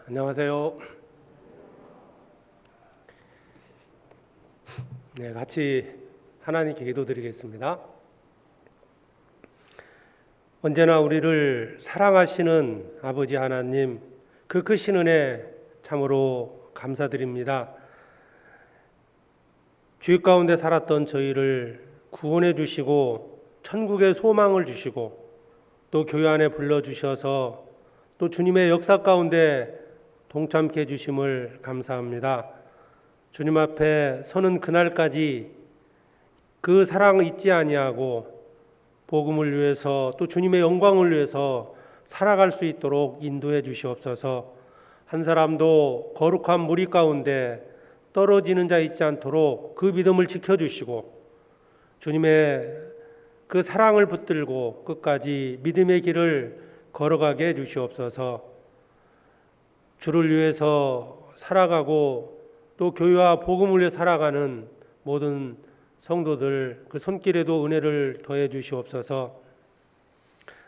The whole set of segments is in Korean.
안녕하세요. 같이 하나님께 기도드리겠습니다. 언제나 우리를 사랑하시는 아버지 하나님, 그 크신 은혜 참으로 감사드립니다. 죄 가운데 살았던 저희를 구원해 주시고 천국의 소망을 주시고 또 교회 안에 불러주셔서 또 주님의 역사 가운데 동참케 해주심을 감사합니다. 주님 앞에 서는 그날까지 그 사랑을 잊지 아니하고 복음을 위해서 또 주님의 영광을 위해서 살아갈 수 있도록 인도해 주시옵소서. 한 사람도 거룩한 무리 가운데 떨어지는 자 있지 않도록 그 믿음을 지켜주시고 주님의 그 사랑을 붙들고 끝까지 믿음의 길을 걸어가게 해주시옵소서. 주를 위해서 살아가고 또 교회와 복음을 위해 살아가는 모든 성도들 그 손길에도 은혜를 더해 주시옵소서.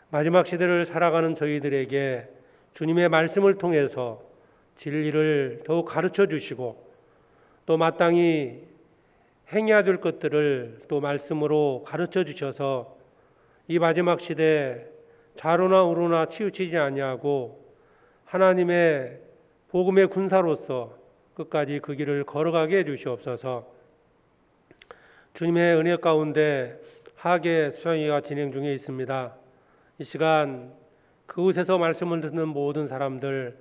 마지막 시대를 살아가는 저희들에게 주님의 말씀을 통해서 진리를 더욱 가르쳐 주시고 또 마땅히 행해야 될 것들을 또 말씀으로 가르쳐 주셔서 이 마지막 시대에 좌로나 우로나 치우치지 아니하고 하나님의 복음의 군사로서 끝까지 그 길을 걸어가게 해주시옵소서. 주님의 은혜 가운데 하계 수양회가 진행 중에 있습니다. 이 시간 그곳에서 말씀을 듣는 모든 사람들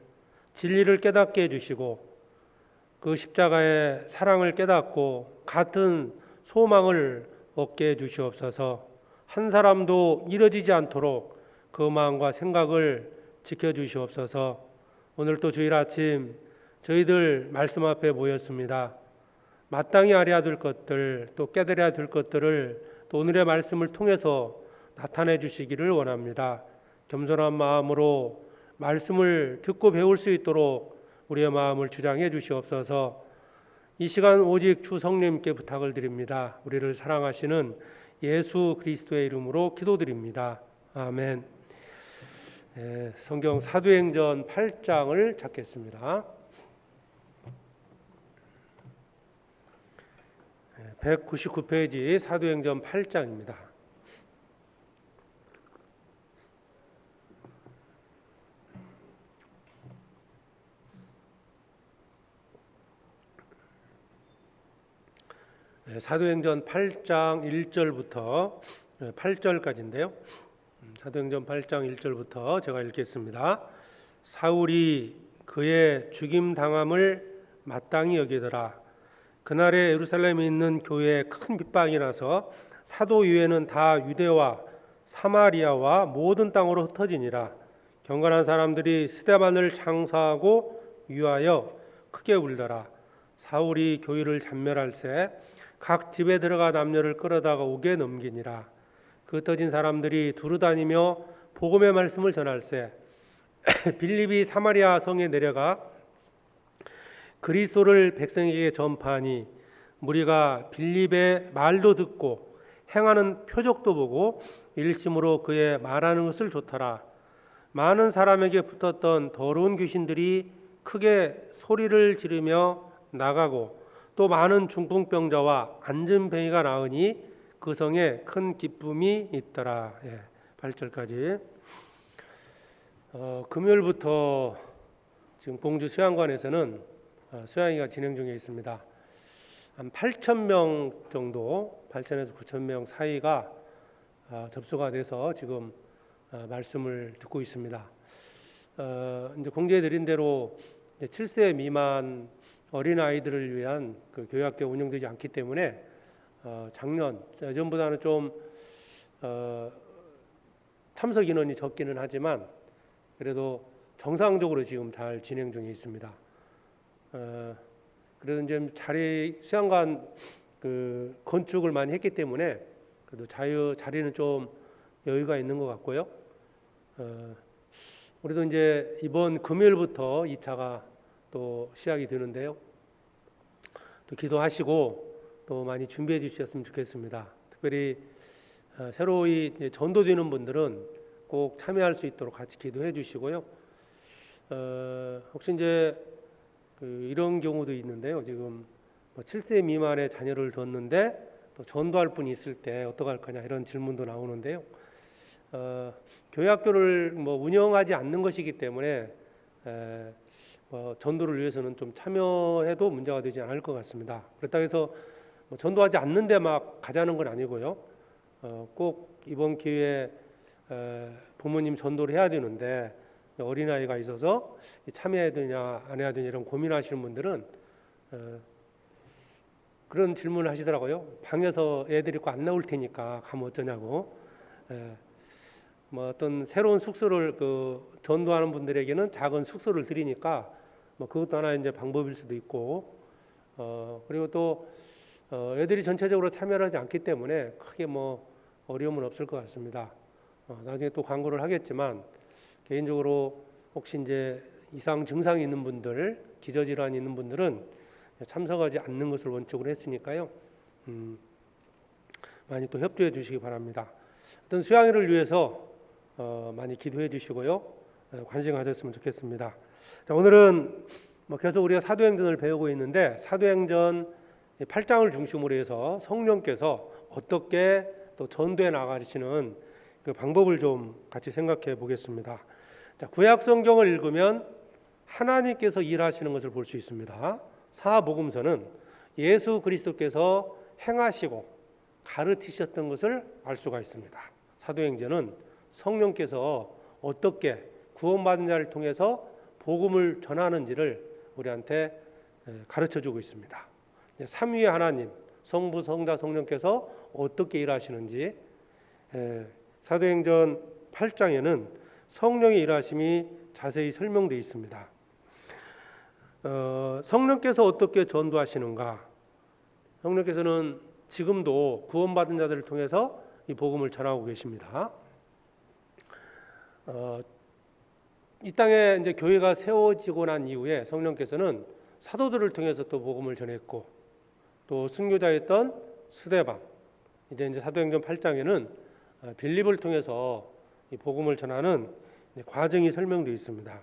진리를 깨닫게 해주시고 그 십자가의 사랑을 깨닫고 같은 소망을 얻게 해주시옵소서. 한 사람도 이뤄지지 않도록 그 마음과 생각을 지켜주시옵소서. 오늘 또 주일 아침 저희들 말씀 앞에 모였습니다. 마땅히 알아야 될 것들 또 깨달아야 될 것들을 또 오늘의 말씀을 통해서 나타내 주시기를 원합니다. 겸손한 마음으로 말씀을 듣고 배울 수 있도록 우리의 마음을 주장해 주시옵소서. 이 시간 오직 주 성령님께 부탁을 드립니다. 우리를 사랑하시는 예수 그리스도의 이름으로 기도드립니다. 아멘. 성경 사도행전 8장을 찾겠습니다. 199페이지 사도행전 8장입니다. 사도행전 8장 1절부터 8절까지인데요. 사도행전 8장 1절부터 제가 읽겠습니다. 사울이 그의 죽임 당함을 마땅히 여기더라. 그날에 예루살렘에 있는 교회에 큰 빗방이 나서 사도 유해는 다 유대와 사마리아와 모든 땅으로 흩어지니라. 경건한 사람들이 스데반을 장사하고 유하여 크게 울더라. 사울이 교회를 잔멸할새 각 집에 들어가 남녀를 끌어다가 옥에 넘기니라. 그 흩어진 사람들이 두루다니며 복음의 말씀을 전할새 빌립이 사마리아 성에 내려가 그리스도를 백성에게 전파하니 무리가 빌립의 말도 듣고 행하는 표적도 보고 일심으로 그의 말하는 것을 좋더라. 많은 사람에게 붙었던 더러운 귀신들이 크게 소리를 지르며 나가고 또 많은 중풍병자와 안진뱅이가 나으니 그 성에 큰 기쁨이 있더라. 8절까지. 금요일부터 지금 봉주 수양관에서는 수양회가 진행 중에 있습니다. 한 8,000명 정도, 8,000에서 9,000명 사이가 접수가 돼서 지금 말씀을 듣고 있습니다. 이제 공지해 드린 대로 7세 미만 어린 아이들을 위한 그 교회학교 운영되지 않기 때문에 예전보다는 좀 참석 인원이 적기는 하지만 그래도 정상적으로 지금 잘 진행 중에 있습니다. 그래도 이제 수양관 그 건축을 많이 했기 때문에 그래도 자리는 좀 여유가 있는 것 같고요. 우리도 이제 이번 금요일부터 2차가 또 시작이 되는데요. 또 기도하시고 또 많이 준비해 주셨으면 좋겠습니다. 특별히 새로이 전도되는 분들은 꼭 참여할 수 있도록 같이 기도해 주시고요. 혹시 이제 이런 경우도 있는데요. 지금 7세 미만의 자녀를 뒀는데 또 전도할 분이 있을 때 어떡할 거냐 이런 질문도 나오는데요. 교회 학교를 운영하지 않는 것이기 때문에 전도를 위해서는 좀 참여해도 문제가 되지 않을 것 같습니다. 그렇다고 해서 전도하지 않는데 막 가자는 건 아니고요. 꼭 이번 기회에 부모님 전도를 해야 되는데 어린아이가 있어서 참여해야 되냐 안 해야 되냐 이런 고민하시는 분들은 그런 질문을 하시더라고요. 방에서 애들 있고 안 나올 테니까 가면 어쩌냐고. 어떤 새로운 숙소를 전도하는 분들에게는 작은 숙소를 드리니까 그것도 하나 이제 방법일 수도 있고, 그리고 또 애들이 전체적으로 참여를 하지 않기 때문에 크게 어려움은 없을 것 같습니다. 나중에 또 광고를 하겠지만 개인적으로 혹시 이제 이상 증상이 있는 분들, 기저질환이 있는 분들은 참석하지 않는 것을 원칙으로 했으니까요. 많이 또 협조해 주시기 바랍니다. 어떤 수양회를 위해서 많이 기도해 주시고요. 관심 가졌으면 좋겠습니다. 자, 오늘은 계속 우리가 사도행전을 배우고 있는데 사도행전 8장을 중심으로 해서 성령께서 어떻게 또 전도해 나가시는 그 방법을 좀 같이 생각해 보겠습니다. 자, 구약 성경을 읽으면 하나님께서 일하시는 것을 볼 수 있습니다. 사복음서는 예수 그리스도께서 행하시고 가르치셨던 것을 알 수가 있습니다. 사도행전은 성령께서 어떻게 구원받은 자를 통해서 복음을 전하는지를 우리한테 가르쳐주고 있습니다. 삼위의 하나님, 성부, 성자, 성령께서 어떻게 일하시는지 사도행전 8장에는 성령의 일하심이 자세히 설명되어 있습니다. 성령께서 어떻게 전도하시는가? 성령께서는 지금도 구원받은 자들을 통해서 이 복음을 전하고 계십니다. 이 땅에 이제 교회가 세워지고 난 이후에 성령께서는 사도들을 통해서 또 복음을 전했고, 또 순교자였던 스데반, 이제 사도행전 8장에는 빌립을 통해서 이 복음을 전하는 과정이 설명되어 있습니다.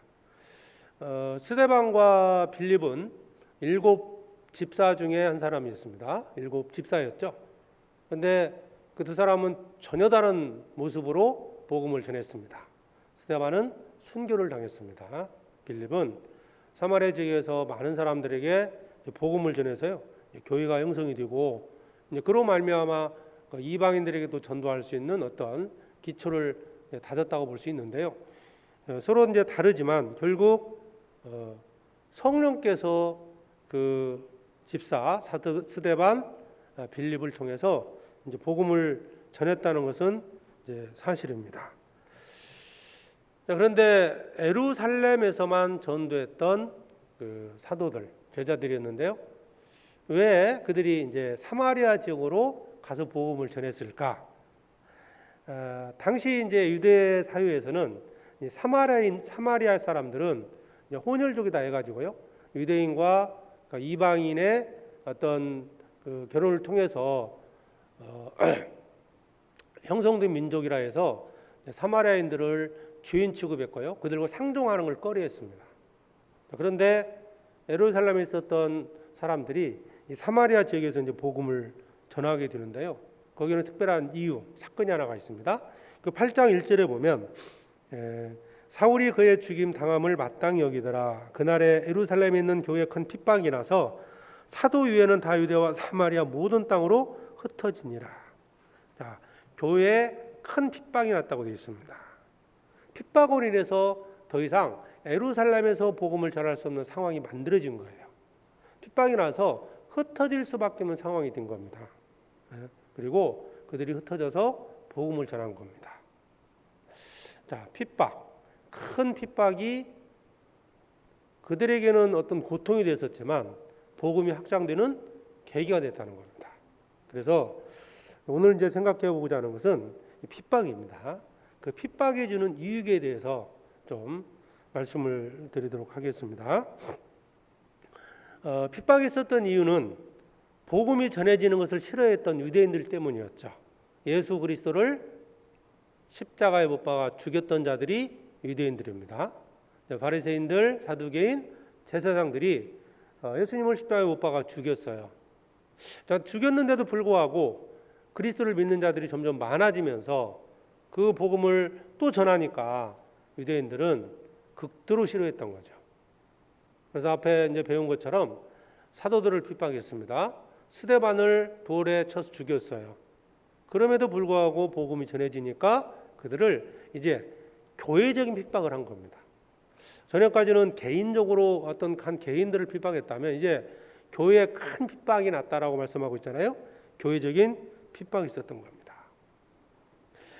스데반과 빌립은 7 집사 중에 한 사람이었습니다. 7 집사였죠. 그런데 그 두 사람은 전혀 다른 모습으로 복음을 전했습니다. 스데반은 순교를 당했습니다. 빌립은 사마리아 지역에서 많은 사람들에게 복음을 전해서요, 교회가 형성이 되고, 그로 말미암아 이방인들에게도 전도할 수 있는 어떤 기초를 다졌다고 볼 수 있는데요. 서로 이제 다르지만 결국 성령께서 그 집사 스데반, 빌립을 통해서 이제 복음을 전했다는 것은 이제 사실입니다. 그런데 예루살렘에서만 전도했던 그 사도들, 제자들이었는데요. 왜 그들이 이제 사마리아 지역으로 가서 복음을 전했을까? 당시 이제 유대 사회에서는 사마리아 사람들은 혼혈족이다 해가지고요, 유대인과 이방인의 어떤 그 결혼을 통해서 형성된 민족이라 해서 사마리아인들을 주인 취급했고요, 그들과 상종하는 걸 꺼려했습니다. 그런데 예루살렘에 있었던 사람들이 이 사마리아 지역에서 이제 복음을 전하게 되는데요. 거기는 특별한 이유, 사건이 하나가 있습니다. 그 8장 1절에 보면 사울이 그의 죽임 당함을 마땅히 여기더라. 그날에 예루살렘에 있는 교회에 큰 핍박이 나서 사도 유해는 다 유대와 사마리아 모든 땅으로 흩어지니라. 자, 교회에 큰 핍박이 났다고 되어 있습니다. 핍박으로 인해서 더 이상 예루살렘에서 복음을 전할 수 없는 상황이 만들어진 거예요. 핍박이 나서 흩어질 수밖에 없는 상황이 된 겁니다. 그리고 그들이 흩어져서 복음을 전한 겁니다. 자, 핍박, 큰 핍박이 그들에게는 어떤 고통이 됐었지만 복음이 확장되는 계기가 됐다는 겁니다. 그래서 오늘 이제 생각해 보고자 하는 것은 핍박입니다. 그 핍박이 주는 이익에 대해서 좀 말씀을 드리도록 하겠습니다. 핍박이 있었던 이유는 복음이 전해지는 것을 싫어했던 유대인들 때문이었죠. 예수 그리스도를 십자가에 못 박아 죽였던 자들이 유대인들입니다. 바리새인들, 사두개인, 제사장들이 예수님을 십자가에 못 박아 죽였어요. 자, 죽였는데도 불구하고 그리스도를 믿는 자들이 점점 많아지면서 그 복음을 또 전하니까 유대인들은 극도로 싫어했던 거죠. 그래서 앞에 이제 배운 것처럼 사도들을 핍박했습니다. 스데반을 돌에 쳐서 죽였어요. 그럼에도 불구하고 복음이 전해지니까 그들을 이제 교회적인 핍박을 한 겁니다. 전에까지는 개인적으로 어떤 한 개인들을 핍박했다면 이제 교회에 큰 핍박이 났다라고 말씀하고 있잖아요. 교회적인 핍박이 있었던 겁니다.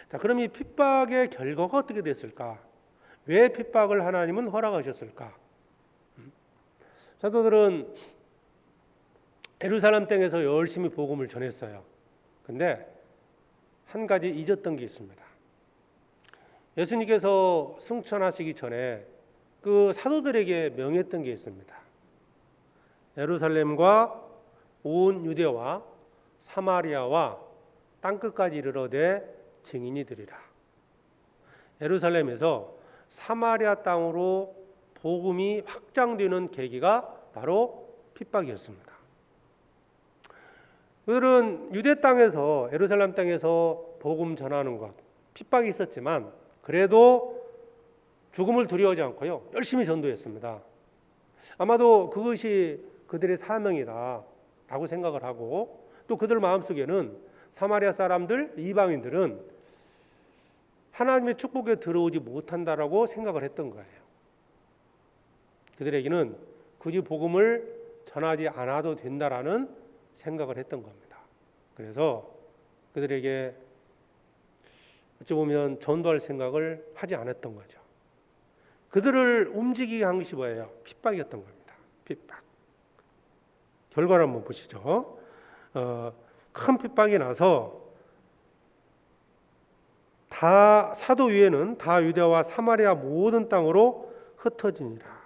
자, 그럼 이 핍박의 결과가 어떻게 됐을까? 왜 핍박을 하나님은 허락하셨을까? 사도들은 예루살렘 땅에서 열심히 복음을 전했어요. 근데 한 가지 잊었던 게 있습니다. 예수님께서 승천하시기 전에 그 사도들에게 명했던 게 있습니다. 예루살렘과 온 유대와 사마리아와 땅끝까지 이르러되 증인이 되리라. 예루살렘에서 사마리아 땅으로 복음이 확장되는 계기가 바로 핍박이었습니다. 그들은 유대 땅에서 예루살렘 땅에서 복음 전하는 것 핍박이 있었지만 그래도 죽음을 두려워하지 않고요 열심히 전도했습니다. 아마도 그것이 그들의 사명이다라고 생각을 하고 또 그들 마음속에는 사마리아 사람들, 이방인들은 하나님의 축복에 들어오지 못한다라고 생각을 했던 거예요. 그들에게는 굳이 복음을 전하지 않아도 된다라는 생각을 했던 겁니다. 그래서 그들에게 어찌 보면 전도할 생각을 하지 않았던 거죠. 그들을 움직이게 한 것이 뭐예요? 핍박이었던 겁니다. 핍박. 결과를 한번 보시죠. 큰 핍박이 나서 다 사도 위에는 다 유대와 사마리아 모든 땅으로 흩어지니라.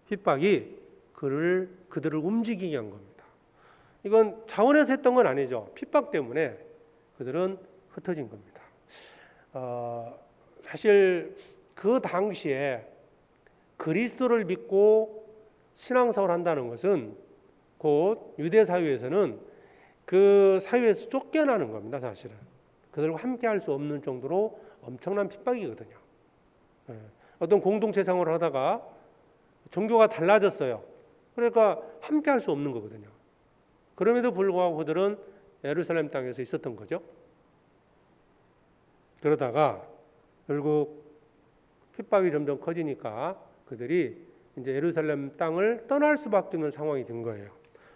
핍박이 그들을 움직이게 한 겁니다. 이건 자원해서 했던 건 아니죠. 핍박 때문에 그들은 흩어진 겁니다. 사실 그 당시에 그리스도를 믿고 신앙생활을 한다는 것은 곧 유대 사회에서는 그 사회에서 쫓겨나는 겁니다. 사실은 그들과 함께 할 수 없는 정도로 엄청난 핍박이거든요. 어떤 공동체 생활을 하다가 종교가 달라졌어요. 그러니까 함께 할 수 없는 거거든요. 그럼에도 불구하고 그들은 예루살렘 땅에서 있었던 거죠. 그러다가 결국 핍박이 점점 커지니까 그들이 이제 예루살렘 땅을 떠날 수밖에 없는 상황이 된 거예요.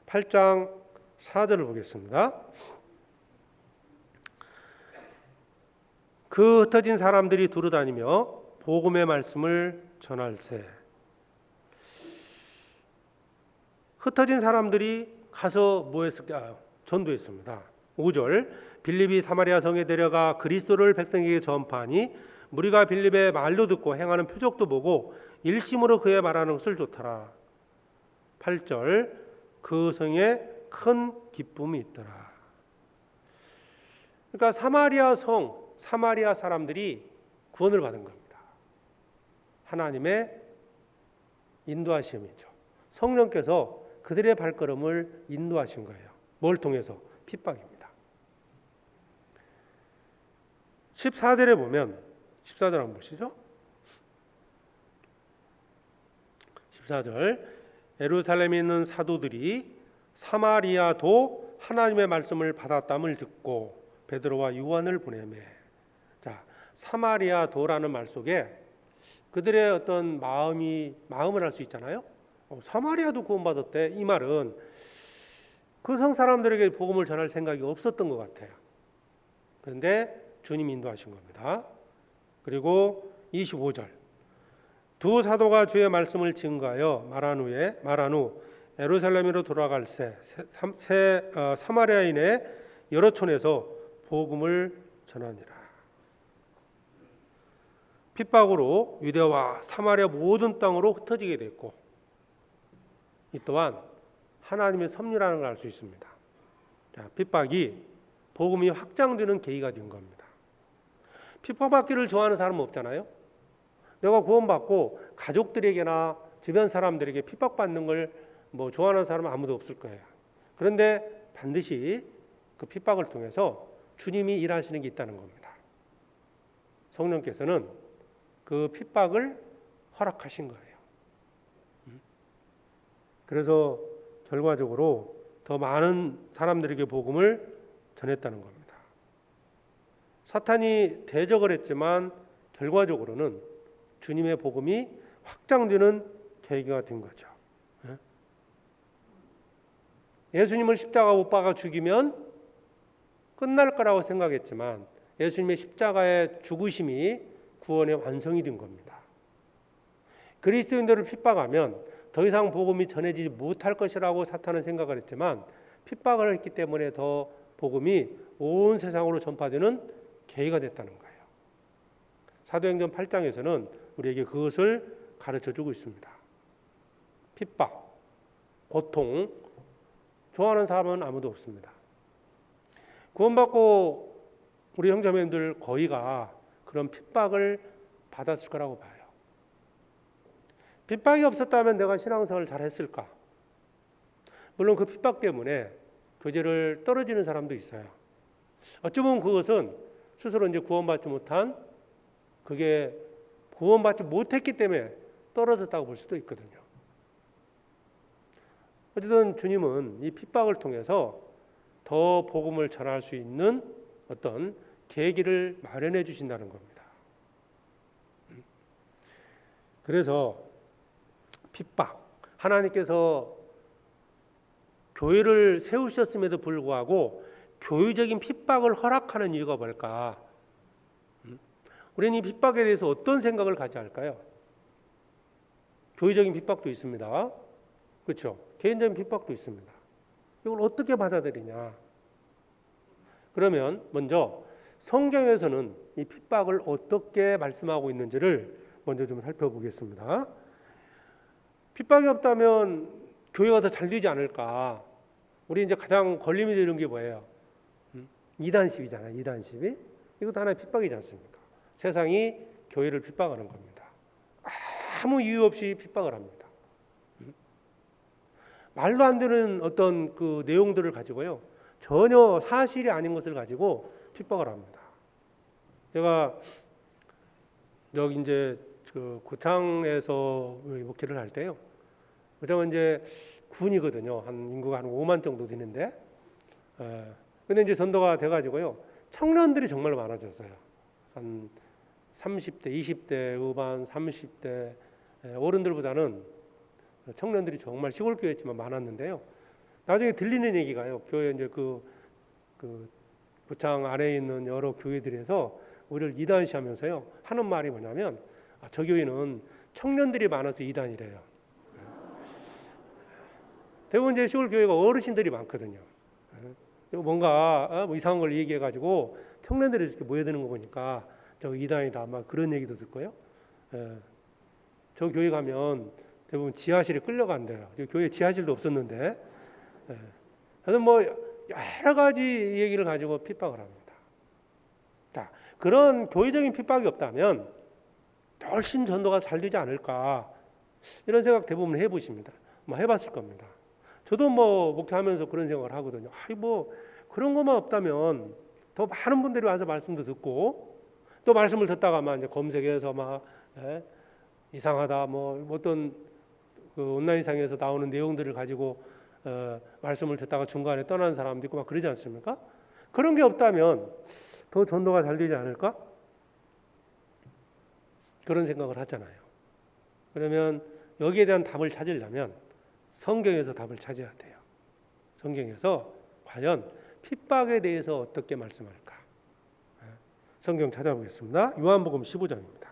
8장 4절을 보겠습니다. 그 흩어진 사람들이 두루다니며 복음의 말씀을 전할세. 흩어진 사람들이 가서 뭐 했을까? 전도했습니다. 5절 빌립이 사마리아 성에 데려가 그리스도를 백성에게 전파하니 무리가 빌립의 말도 듣고 행하는 표적도 보고 일심으로 그의 말하는 것을 좋더라. 8절 그 성에 큰 기쁨이 있더라. 그러니까 사마리아 성, 사마리아 사람들이 구원을 받은 겁니다. 하나님의 인도하심이죠. 성령께서 그들의 발걸음을 인도하신 거예요. 뭘 통해서? 핍박입니다. 14절에 보면 14절 한번 보시죠. 14절 예루살렘에 있는 사도들이 사마리아도 하나님의 말씀을 받았담을 듣고 베드로와 요한을 보내매. 자, 사마리아도라는 말 속에 그들의 어떤 마음을 알 수 있잖아요. 사마리아도 구원받았대. 이 말은 그 성 사람들에게 복음을 전할 생각이 없었던 것 같아요. 그런데 주님 인도하신 겁니다. 그리고 25절 두 사도가 주의 말씀을 증거하여 말한 후 예루살렘으로 돌아갈새 사마리아인의 여러 촌에서 복음을 전하니라. 핍박으로 유대와 사마리아 모든 땅으로 흩어지게 됐고 이 또한 하나님의 섭리라는 걸 알 수 있습니다. 자, 핍박이 복음이 확장되는 계기가 된 겁니다. 핍박받기를 좋아하는 사람은 없잖아요. 내가 구원받고 가족들에게나 주변 사람들에게 핍박받는 걸 뭐 좋아하는 사람은 아무도 없을 거예요. 그런데 반드시 그 핍박을 통해서 주님이 일하시는 게 있다는 겁니다. 성령께서는 그 핍박을 허락하신 거예요. 그래서 결과적으로 더 많은 사람들에게 복음을 전했다는 겁니다. 사탄이 대적을 했지만 결과적으로는 주님의 복음이 확장되는 계기가 된 거죠. 예수님을 십자가 못 박아 죽이면 끝날 거라고 생각했지만 예수님의 십자가의 죽으심이 구원의 완성이 된 겁니다. 그리스도인들을 핍박하면 더 이상 복음이 전해지지 못할 것이라고 사탄은 생각을 했지만 핍박을 했기 때문에 더 복음이 온 세상으로 전파되는 계기가 됐다는 거예요. 사도행전 8장에서는 우리에게 그것을 가르쳐주고 있습니다. 핍박, 고통, 좋아하는 사람은 아무도 없습니다. 구원받고 우리 형제님들 거의가 그런 핍박을 받았을 거라고 봐요. 핍박이 없었다면 내가 신앙생활을 잘했을까? 물론 그 핍박 때문에 교제를 떨어지는 사람도 있어요. 어찌 보면 그것은 스스로 이제 구원받지 못한, 그게 구원받지 못했기 때문에 떨어졌다고 볼 수도 있거든요. 어쨌든 주님은 이 핍박을 통해서 더 복음을 전할 수 있는 어떤 계기를 마련해 주신다는 겁니다. 그래서 핍박, 하나님께서 교회를 세우셨음에도 불구하고 교회적인 핍박을 허락하는 이유가 뭘까? 우리는 이 핍박에 대해서 어떤 생각을 가져야 할까요? 교회적인 핍박도 있습니다. 그렇죠? 개인적인 핍박도 있습니다. 이걸 어떻게 받아들이냐? 그러면 먼저 성경에서는 이 핍박을 어떻게 말씀하고 있는지를 먼저 좀 살펴보겠습니다. 핍박이 없다면 교회가 더 잘 되지 않을까? 우리 이제 가장 걸림이 되는 게 뭐예요? 이단십이잖아요. 이단십이. 이것도 하나의 핍박이지 않습니까? 세상이 교회를 핍박하는 겁니다. 아무 이유 없이 핍박을 합니다. 말도 안 되는 어떤 그 내용들을 가지고요, 전혀 사실이 아닌 것을 가지고 핍박을 합니다. 제가 여기 이제 그 고창에서 목회를 할 때요, 고창은 이제 군이거든요. 한 인구가 한 5만 정도 되는데, 근데 이제 전도가 돼가지고요, 청년들이 정말 많아졌어요. 한 30대, 20대 후반, 30대 어른들보다는 청년들이 정말 시골 교회였지만 많았는데요. 나중에 들리는 얘기가요, 교회 이제 그 고창 안에 있는 여러 교회들에서 우리를 이단시하면서요 하는 말이 뭐냐면, 저 교회는 청년들이 많아서 이단이래요. 대부분 이제 시골 교회가 어르신들이 많거든요. 뭔가 뭐 이상한 걸 얘기해가지고 청년들이 이렇게 모여드는 거 보니까 저 이단이다, 아마 그런 얘기도 듣고요. 저 교회 가면 대부분 지하실에 끌려간대요. 교회 지하실도 없었는데. 그래서 뭐 여러 가지 얘기를 가지고 핍박을 합니다. 자, 그런 교회적인 핍박이 없다면 훨씬 전도가 잘 되지 않을까, 이런 생각 대부분 해보십니다. 뭐 해봤을 겁니다. 저도 뭐 목회하면서 그런 생각을 하거든요. 뭐 그런 것만 없다면 더 많은 분들이 와서 말씀도 듣고, 또 말씀을 듣다가만 이제 검색해서 막 이상하다, 뭐 어떤 그 온라인상에서 나오는 내용들을 가지고 말씀을 듣다가 중간에 떠나는 사람도 있고 막 그러지 않습니까? 그런 게 없다면 더 전도가 잘 되지 않을까? 그런 생각을 하잖아요. 그러면 여기에 대한 답을 찾으려면 성경에서 답을 찾아야 돼요. 성경에서 과연 핍박에 대해서 어떻게 말씀할까? 성경 찾아보겠습니다. 요한복음 15장입니다.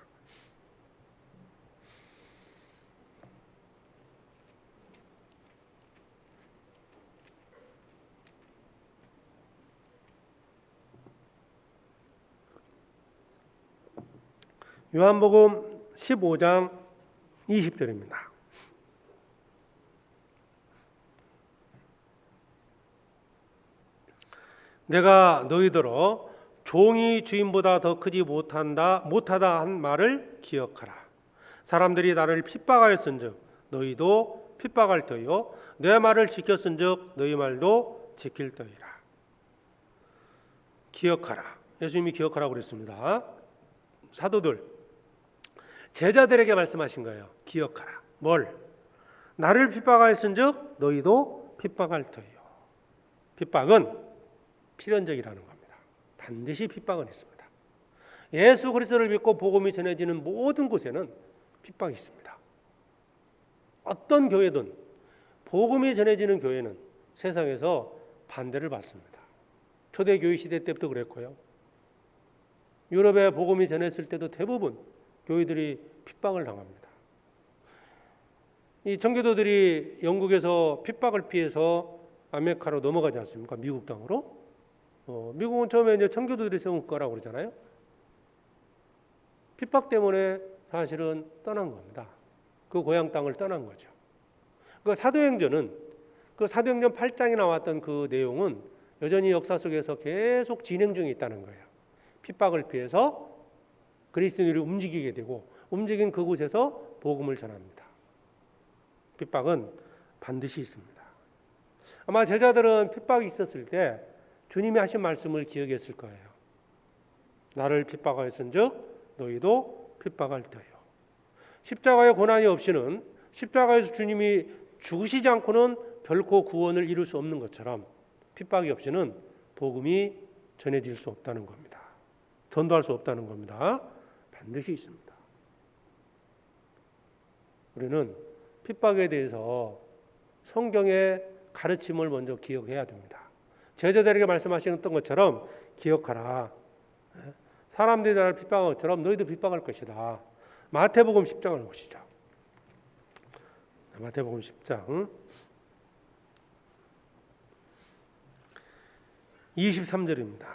요한복음 15장 20절입니다. 내가 너희더러 종이 주인보다 더 크지 못하다 한 말을 기억하라. 사람들이 나를 핍박하였은즉 너희도 핍박할 터이요 내 말을 지켰은즉 너희 말도 지킬 터이라. 기억하라. 예수님이 기억하라고 그랬습니다. 사도들, 제자들에게 말씀하신 거예요. 기억하라. 뭘? 나를 핍박하였은즉 너희도 핍박할 터이요. 핍박은 필연적이라는 겁니다. 반드시 핍박은 있습니다. 예수 그리스도를 믿고 복음이 전해지는 모든 곳에는 핍박이 있습니다. 어떤 교회든 복음이 전해지는 교회는 세상에서 반대를 받습니다. 초대교회 시대 때부터 그랬고요. 유럽에 복음이 전했을 때도 대부분 교회들이 핍박을 당합니다. 이 청교도들이 영국에서 핍박을 피해서 아메리카로 넘어가지 않습니까? 미국 땅으로. 미국은 처음에 이제 청교도들이 세운 거라고 그러잖아요. 핍박 때문에 사실은 떠난 겁니다. 그 고향 땅을 떠난 거죠. 그 사도행전은 그 사도행전 8장에 나왔던 그 내용은 여전히 역사 속에서 계속 진행 중에 있다는 거예요. 핍박을 피해서 그리스도인들이 움직이게 되고 움직인 그곳에서 복음을 전합니다. 핍박은 반드시 있습니다. 아마 제자들은 핍박이 있었을 때 주님이 하신 말씀을 기억했을 거예요. 나를 핍박하였은즉 너희도 핍박할 터이요. 십자가의 고난이 없이는 십자가에서 주님이 죽으시지 않고는 결코 구원을 이룰 수 없는 것처럼 핍박이 없이는 복음이 전해질 수 없다는 겁니다. 전도할 수 없다는 겁니다. 반드시 있습니다. 우리는 핍박에 대해서 성경의 가르침을 먼저 기억해야 됩니다. 제자들에게 말씀하셨던 것처럼 기억하라. 사람들이 나를 핍박한 것처럼 너희도 핍박할 것이다. 마태복음 10장을 보시죠. 마태복음 10장 23절입니다.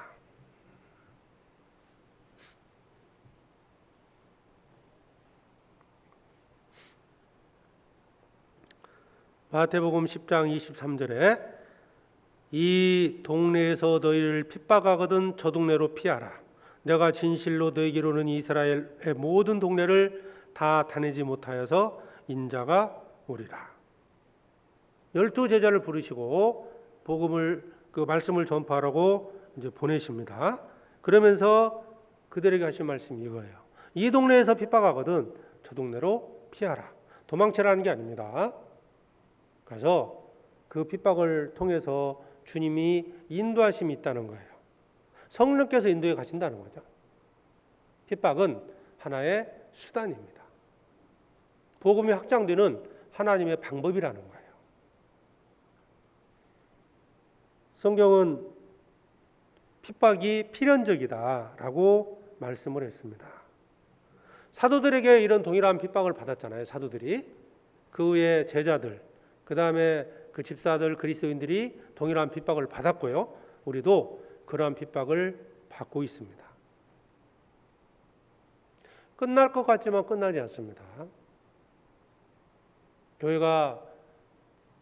마태복음 10장 23절에 이 동네에서 너희를 핍박하거든 저 동네로 피하라. 내가 진실로 너희에게로는 이스라엘의 모든 동네를 다 다니지 못하여서 인자가 오리라. 12제자를 부르시고 복음을 그 말씀을 전파하라고 이제 보내십니다. 그러면서 그들에게 하신 말씀이 이거예요. 이 동네에서 핍박하거든 저 동네로 피하라. 도망치라는 게 아닙니다. 가서 그 핍박을 통해서 주님이 인도하심이 있다는 거예요. 성령께서 인도해 가신다는 거죠. 핍박은 하나의 수단입니다. 복음이 확장되는 하나님의 방법이라는 거예요. 성경은 핍박이 필연적이다라고 말씀을 했습니다. 사도들에게 이런 동일한 핍박을 받았잖아요. 사도들이. 그 후에 제자들, 그 다음에 그 집사들, 그리스도인들이 동일한 핍박을 받았고요. 우리도 그러한 핍박을 받고 있습니다. 끝날 것 같지만 끝나지 않습니다. 교회가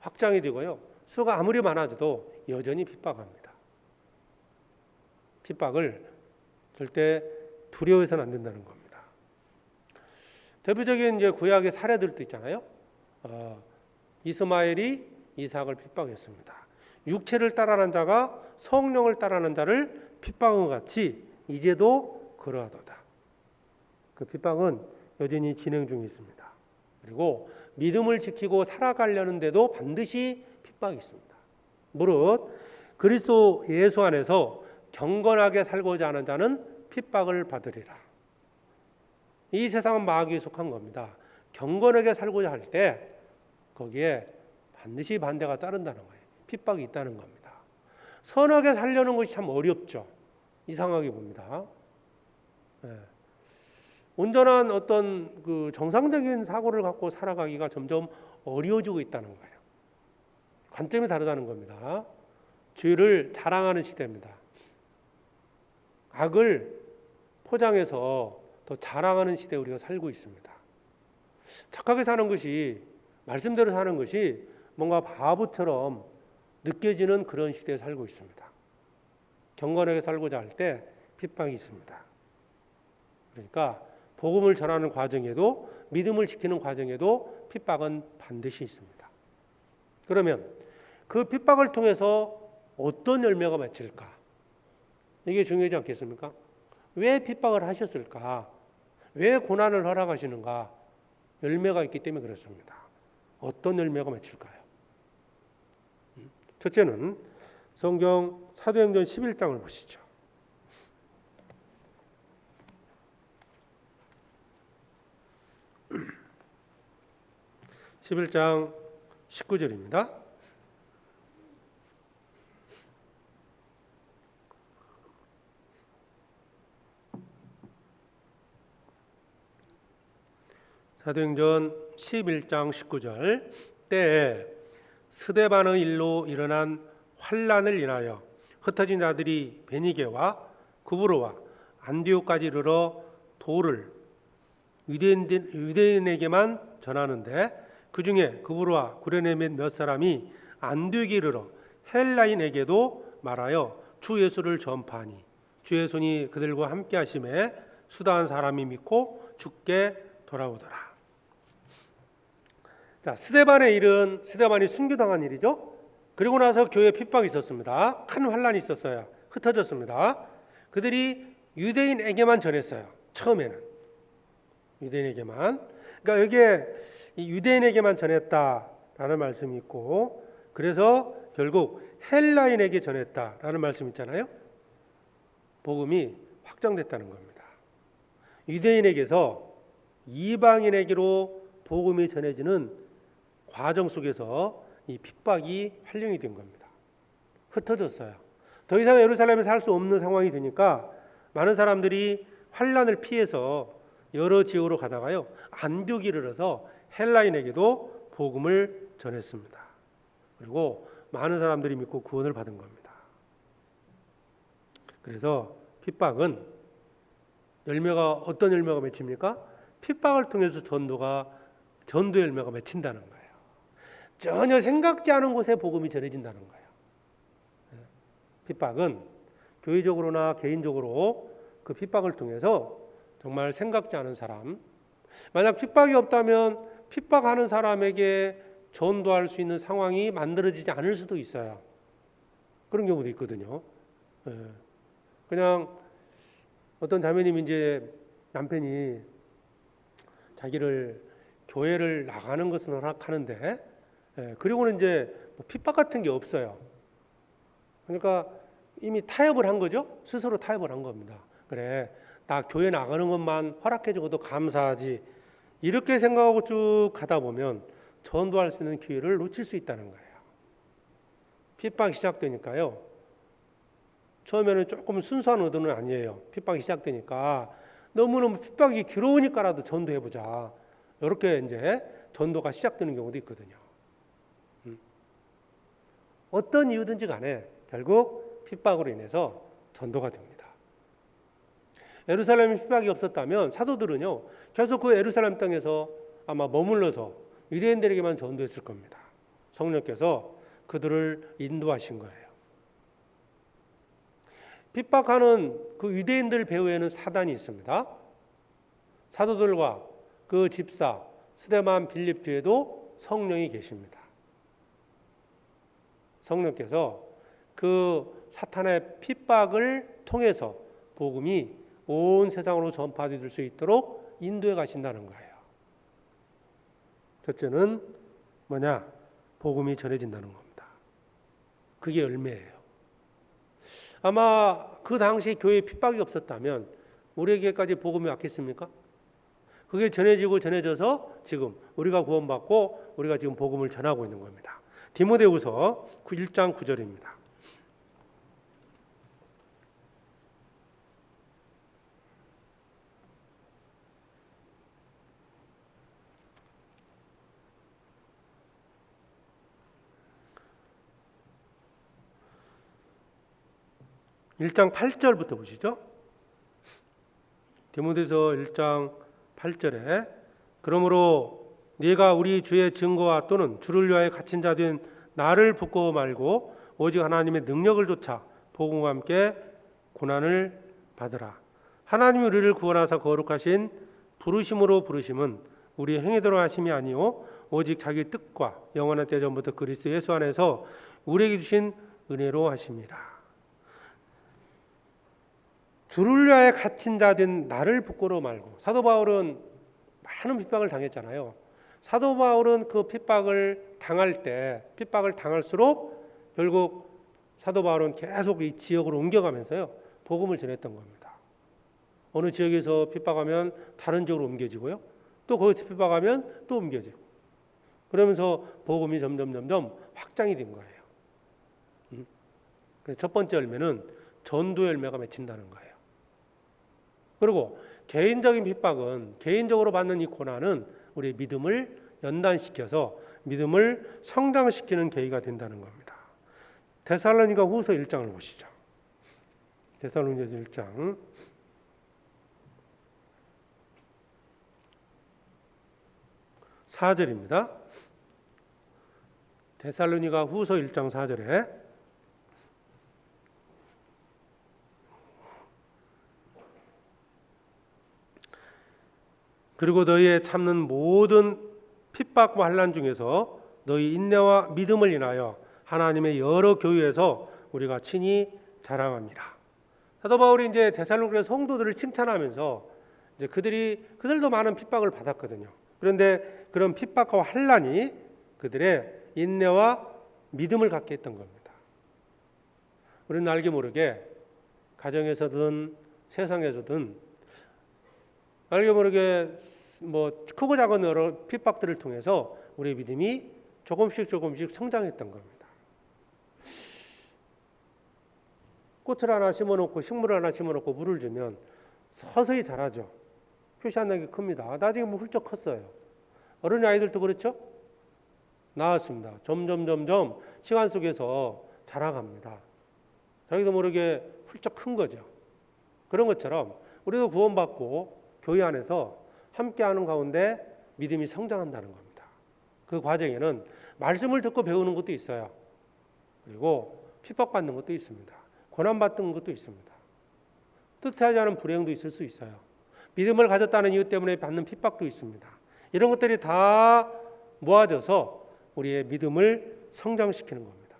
확장이 되고요. 수가 아무리 많아져도 여전히 핍박합니다. 핍박을 절대 두려워해서는 안 된다는 겁니다. 대표적인 이제 구약의 사례들도 있잖아요. 이스마엘이 이삭을 핍박했습니다. 육체를 따라하는 자가 성령을 따라하는 자를 핍박한 것 같이 이제도 그러하도다. 그 핍박은 여전히 진행 중에 있습니다. 그리고 믿음을 지키고 살아가려는 데도 반드시 핍박이 있습니다. 무릇 그리스도 예수 안에서 경건하게 살고자 하는 자는 핍박을 받으리라. 이 세상은 마귀에 속한 겁니다. 경건하게 살고자 할 때 거기에 반드시 반대가 따른다는 거예요. 핍박이 있다는 겁니다. 선하게 살려는 것이 참 어렵죠. 이상하게 봅니다. 온전한 어떤 그 정상적인 사고를 갖고 살아가기가 점점 어려워지고 있다는 거예요. 관점이 다르다는 겁니다. 죄를 자랑하는 시대입니다. 악을 포장해서 더 자랑하는 시대에 우리가 살고 있습니다. 착하게 사는 것이, 말씀대로 사는 것이 뭔가 바보처럼 느껴지는 그런 시대에 살고 있습니다. 경건하게 살고자 할 때 핍박이 있습니다. 그러니까 복음을 전하는 과정에도, 믿음을 지키는 과정에도 핍박은 반드시 있습니다. 그러면 그 핍박을 통해서 어떤 열매가 맺힐까? 이게 중요하지 않겠습니까? 왜 핍박을 하셨을까? 왜 고난을 허락하시는가? 열매가 있기 때문에 그렇습니다. 어떤 열매가 맺힐까요? 첫째는 성경 사도행전 11장을 보시죠. 11장 19절입니다. 사도행전 11장 19절 때에 스데반의 일로 일어난 환란을 인하여 흩어진 자들이 베니게와 구브로와 안디옥까지 이르러 도를 유대인에게만 전하는데 그 중에 구브로와 구레네 몇 사람이 안디옥에 이르러 헬라인에게도 말하여 주 예수를 전파하니 주의 손이 그들과 함께 하심에 수다한 사람이 믿고 주께 돌아오더라. 자, 스데반의 일은 스데반이 순교당한 일이죠. 그리고 나서 교회에 핍박이 있었습니다. 큰 환란이 있었어요. 흩어졌습니다. 그들이 유대인에게만 전했어요. 처음에는 유대인에게만. 그러니까 여기에 이 유대인에게만 전했다라는 말씀이 있고, 그래서 결국 헬라인에게 전했다라는 말씀 있잖아요. 복음이 확장됐다는 겁니다. 유대인에게서 이방인에게로 복음이 전해지는 과정 속에서 이 핍박이 활용이 된 겁니다. 흩어졌어요. 더 이상 예루살렘에 살 수 없는 상황이 되니까 많은 사람들이 환란을 피해서 여러 지역으로 가다가요, 안디옥에 이르러서 헬라인에게도 복음을 전했습니다. 그리고 많은 사람들이 믿고 구원을 받은 겁니다. 그래서 핍박은 어떤 열매가 맺힙니까? 핍박을 통해서 전도 열매가 맺힌다는 거예요. 전혀 생각지 않은 곳에 복음이 전해진다는 거예요. 핍박은 교회적으로나 개인적으로 그 핍박을 통해서 정말 생각지 않은 사람, 만약 핍박이 없다면 핍박하는 사람에게 전도할 수 있는 상황이 만들어지지 않을 수도 있어요. 그런 경우도 있거든요. 그냥 어떤 자매님이 이제 남편이 자기를 교회를 나가는 것은 허락하는데, 그리고는 이제 뭐 핍박 같은 게 없어요. 그러니까 이미 타협을 한 거죠. 스스로 타협을 한 겁니다. 그래, 나 교회 나가는 것만 허락해 주고도 감사하지. 이렇게 생각하고 쭉 가다 보면 전도할 수 있는 기회를 놓칠 수 있다는 거예요. 핍박이 시작되니까요. 처음에는 조금 순수한 의도는 아니에요. 핍박이 시작되니까 너무너무 핍박이 길어오니까라도 전도해보자. 이렇게 이제 전도가 시작되는 경우도 있거든요. 어떤 이유든지 간에 결국 핍박으로 인해서 전도가 됩니다. 예루살렘에 핍박이 없었다면 사도들은요, 계속 그 예루살렘 땅에서 아마 머물러서 유대인들에게만 전도했을 겁니다. 성령께서 그들을 인도하신 거예요. 핍박하는 그 유대인들 배후에는 사단이 있습니다. 사도들과 그 집사 스데반 빌립 뒤에도 성령이 계십니다. 성령께서 그 사탄의 핍박을 통해서 복음이 온 세상으로 전파될 수 있도록 인도해 가신다는 거예요. 첫째는 뭐냐? 복음이 전해진다는 겁니다. 그게 열매예요. 아마 그 당시 교회에 핍박이 없었다면 우리에게까지 복음이 왔겠습니까? 그게 전해져서 지금 우리가 구원받고 우리가 지금 복음을 전하고 있는 겁니다. 디모데후서 1장 9절입니다. (1장 8절부터) 보시죠. 디모데서 1장 8절에 그러므로 네가 우리 주의 증거와 또는 주를 위하여 갇힌 자 된 나를 부끄러워 말고 오직 하나님의 능력을 좇아 복음과 함께 고난을 받으라. 하나님이 우리를 구원하사 거룩하신 부르심으로 부르심은 우리의 행위대로 하심이 아니요 오직 자기 뜻과 영원한 때전부터 그리스도 예수 안에서 우리에게 주신 은혜로 하심이라. 주를 위하여 갇힌 자 된 나를 부끄러워 말고. 사도 바울은 많은 핍박을 당했잖아요. 사도 바울은 그 핍박을 당할 때, 핍박을 당할수록 결국 사도 바울은 계속 이 지역으로 옮겨가면서요 복음을 전했던 겁니다. 어느 지역에서 핍박하면 다른 지역으로 옮겨지고요, 또 거기서 핍박하면 또 옮겨지고, 그러면서 복음이 점점 확장이 된 거예요. 그래서 첫 번째 열매는 전도 열매가 맺힌다는 거예요. 그리고 개인적인 핍박은, 개인적으로 받는 이 고난은 우리의 믿음을 연단시켜서 믿음을 성장시키는 계기가 된다는 겁니다. 데살로니가 후서 1장을 보시죠. 데살로니가 1장 4절입니다. 데살로니가 후서 1장 4절에 그리고 너희의 참는 모든 핍박과 환난 중에서 너희 인내와 믿음을 인하여 하나님의 여러 교회에서 우리가 친히 자랑합니다. 사도 바울이 이제 데살로니가 성도들을 칭찬하면서 이제 그들도 많은 핍박을 받았거든요. 그런데 그런 핍박과 환난이 그들의 인내와 믿음을 갖게 했던 겁니다. 우리는 알게 모르게 가정에서든 세상에서든 알게 모르게 뭐 크고 작은 여러 핍박들을 통해서 우리의 믿음이 조금씩 성장했던 겁니다. 꽃을 하나 심어놓고 식물을 하나 심어놓고 물을 주면 서서히 자라죠. 표시 안 나게 큽니다. 나중에 뭐 훌쩍 컸어요. 어린 아이들도 그렇죠? 나왔습니다. 점점 시간 속에서 자라갑니다. 자기도 모르게 훌쩍 큰 거죠. 그런 것처럼 우리도 구원받고 교회 안에서 함께하는 가운데 믿음이 성장한다는 겁니다. 그 과정에는 말씀을 듣고 배우는 것도 있어요. 그리고 핍박받는 것도 있습니다. 고난받는 것도 있습니다. 뜻하지 않은 불행도 있을 수 있어요. 믿음을 가졌다는 이유 때문에 받는 핍박도 있습니다. 이런 것들이 다 모아져서 우리의 믿음을 성장시키는 겁니다.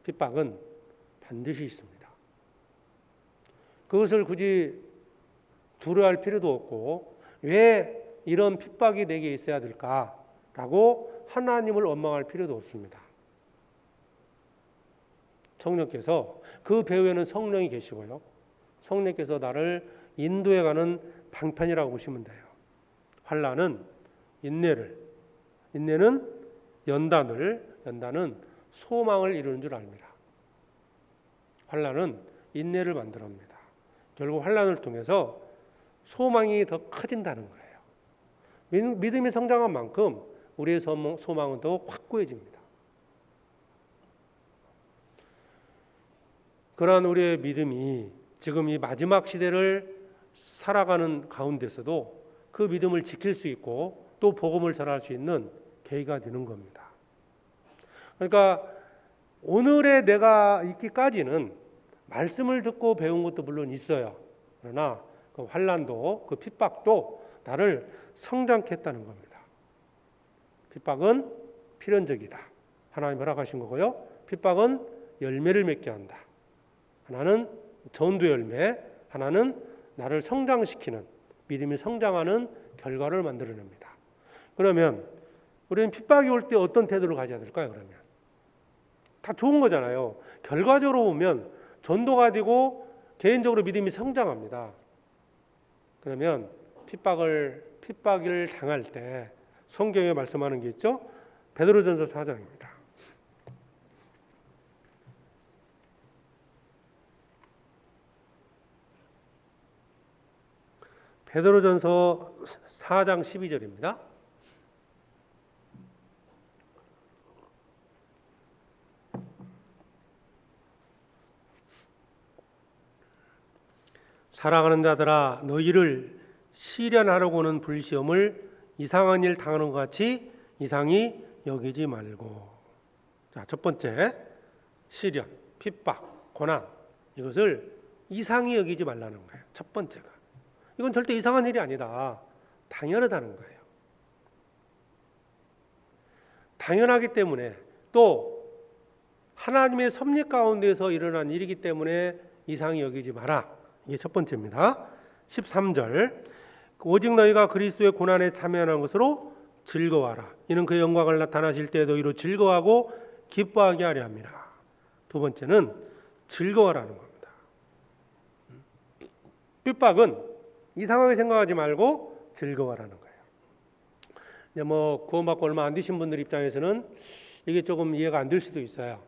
핍박은 반드시 있습니다. 그것을 굳이 두려워할 필요도 없고 왜 이런 핍박이 내게 있어야 될까라고 하나님을 원망할 필요도 없습니다. 성령께서 그 배후에는 성령이 계시고요, 성령께서 나를 인도해가는 방편이라고 보시면 돼요. 환난은 인내를, 인내는 연단은 소망을 이루는 줄 압니다. 환난은 인내를 만들어냅니다. 결국 환난을 통해서 소망이 더 커진다는 거예요. 믿음이 성장한 만큼 우리의 소망은 더 확고해집니다. 그러한 우리의 믿음이 지금 이 마지막 시대를 살아가는 가운데서도 그 믿음을 지킬 수 있고 또 복음을 전할 수 있는 계기가 되는 겁니다. 그러니까 오늘의 내가 있기까지는 말씀을 듣고 배운 것도 물론 있어요. 그러나 그 환난도, 그 핍박도 나를 성장케 했다는 겁니다. 핍박은 필연적이다. 하나님 허락하신 거고요. 핍박은 열매를 맺게 한다. 하나는 전도 열매, 하나는 나를 성장시키는, 믿음이 성장하는 결과를 만들어냅니다. 그러면 우리는 핍박이 올 때 어떤 태도를 가져야 될까요? 그러면 다 좋은 거잖아요. 결과적으로 보면 전도가 되고 개인적으로 믿음이 성장합니다. 그러면 핍박을 당할 때 성경에 말씀하는 게 있죠. 베드로전서 4장입니다. 베드로전서 4장 12절입니다. 사랑하는 자들아, 너희를 시련하려고 하는 불시험을 이상한 일 당하는 것 같이 이상히 여기지 말고. 자, 첫 번째, 시련, 핍박, 고난, 이것을 이상히 여기지 말라는 거예요. 첫 번째가 이건 절대 이상한 일이 아니다. 당연하다는 거예요. 당연하기 때문에 또 하나님의 섭리 가운데서 일어난 일이기 때문에 이상히 여기지 마라. 이게 첫 번째입니다. 13절 오직 너희가 그리스도의 고난에 참여하는 것으로 즐거워하라. 이는 그의 영광을 나타나실 때 너희로 즐거워하고 기뻐하게 하려 함이라. 두 번째는 즐거워라는 겁니다. 핍박은 이상하게 생각하지 말고 즐거워라는 거예요. 이제 구원받고 얼마 안 되신 분들 입장에서는 이게 조금 이해가 안 될 수도 있어요.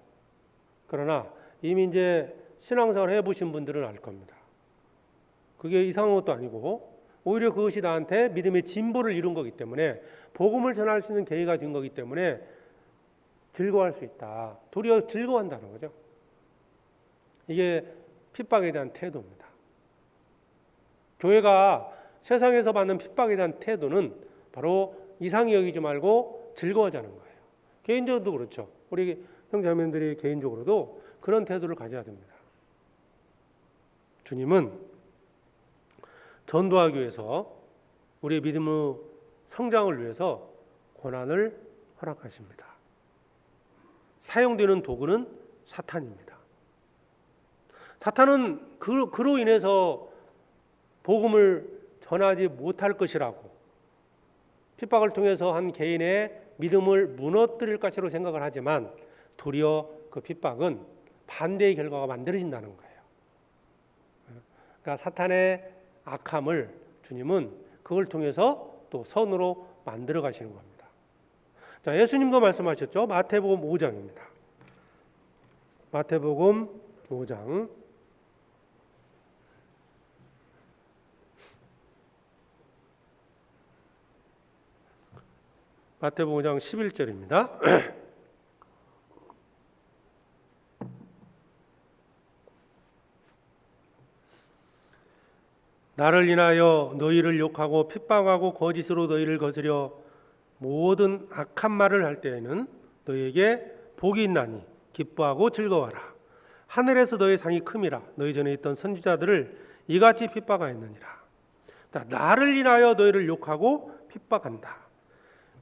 그러나 이미 이제 신앙생활 해보신 분들은 알 겁니다. 그게 이상한 것도 아니고 오히려 그것이 나한테 믿음의 진보를 이룬 거기 때문에 복음을 전할 수 있는 계기가 된 거기 때문에 즐거워할 수 있다. 도리어 즐거워한다는 거죠. 이게 핍박에 대한 태도입니다. 교회가 세상에서 받는 핍박에 대한 태도는 바로 이상히 여기지 말고 즐거워하자는 거예요. 개인적으로도 그렇죠. 우리 형제자매들이 개인적으로도 그런 태도를 가져야 됩니다. 주님은 전도하기 위해서 우리의 믿음의 성장을 위해서 고난을 허락하십니다. 사용되는 도구는 사탄입니다. 사탄은 그로 인해서 복음을 전하지 못할 것이라고 핍박을 통해서 한 개인의 믿음을 무너뜨릴 것이라고 생각을 하지만 도리어 그 핍박은 반대의 결과가 만들어진다는 거예요. 그러니까 사탄의 악함을 주님은 그걸 통해서 또 선으로 만들어 가시는 겁니다. 자, 예수님도 말씀하셨죠. 마태복음 5장입니다. 마태복음 5장 마태복음 5장 11절입니다. 나를 인하여 너희를 욕하고 핍박하고 거짓으로 너희를 거스려 모든 악한 말을 할 때에는 너희에게 복이 있나니 기뻐하고 즐거워하라. 하늘에서 너희 상이 큼이라. 너희 전에 있던 선지자들을 이같이 핍박하였느니라. 나를 인하여 너희를 욕하고 핍박한다.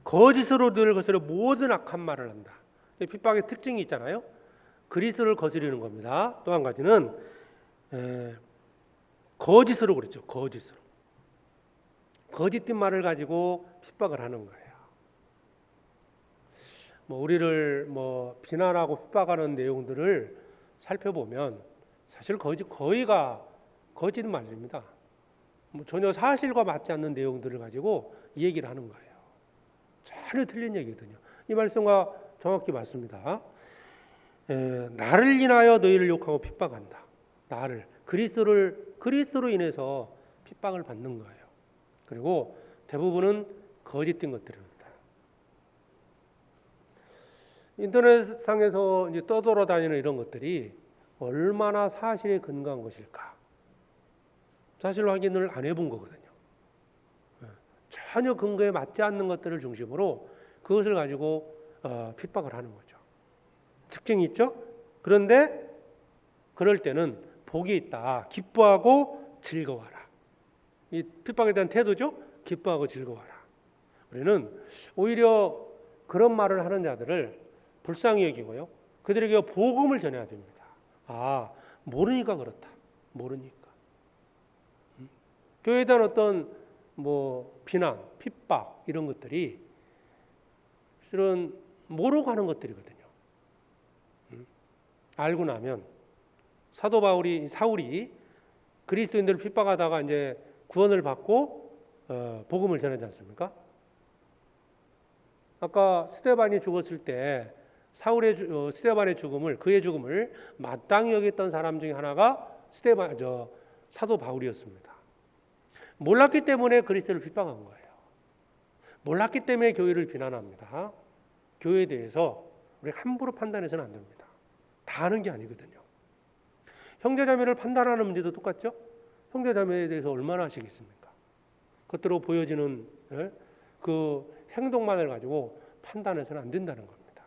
거짓으로 너희를 거스려 모든 악한 말을 한다. 핍박의 특징이 있잖아요. 그리스도를 거스리는 겁니다. 또 한 가지는 거짓으로 그랬죠. 거짓으로. 거짓된 말을 가지고 핍박을 하는 거예요. 우리를 비난하고 핍박하는 내용들을 살펴보면 사실 거의가 거짓 말입니다. 전혀 사실과 맞지 않는 내용들을 가지고 이 얘기를 하는 거예요. 전혀 틀린 얘기거든요. 이 말씀과 정확히 맞습니다. 나를 인하여 너희를 욕하고 핍박한다. 나를 그리스도로 인해서 핍박을 받는 거예요. 그리고 대부분은 거짓된 것들입니다. 인터넷상에서 이제 떠돌아다니는 이런 것들이 얼마나 사실에 근거한 것일까? 사실 확인을 안 해본 거거든요. 전혀 근거에 맞지 않는 것들을 중심으로 그것을 가지고 핍박을 하는 거죠. 특징이 있죠? 그런데 그럴 때는 복이 있다. 기뻐하고 즐거워하라. 이 핍박에 대한 태도죠? 기뻐하고 즐거워하라. 우리는 오히려 그런 말을 하는 자들을 불쌍히 여기고요. 그들에게 복음을 전해야 됩니다. 모르니까 그렇다. 모르니까. 교회에 대한 어떤 비난, 핍박 이런 것들이 실은 모르고 하는 것들이거든요. 알고 나면 사울이 그리스도인들을 핍박하다가 이제 구원을 받고 복음을 전하지 않습니까? 아까 스데반이 죽었을 때 스데반의 그의 죽음을 마땅히 여겼던 사람 중에 하나가 사도 바울이었습니다. 몰랐기 때문에 그리스도를 핍박한 거예요. 몰랐기 때문에 교회를 비난합니다. 교회에 대해서 우리 함부로 판단해서는 안 됩니다. 다 아는 게 아니거든요. 형제자매를 판단하는 문제도 똑같죠? 형제자매에 대해서 얼마나 아시겠습니까? 겉으로 보여지는 그 행동만을 가지고 판단해서는 안 된다는 겁니다.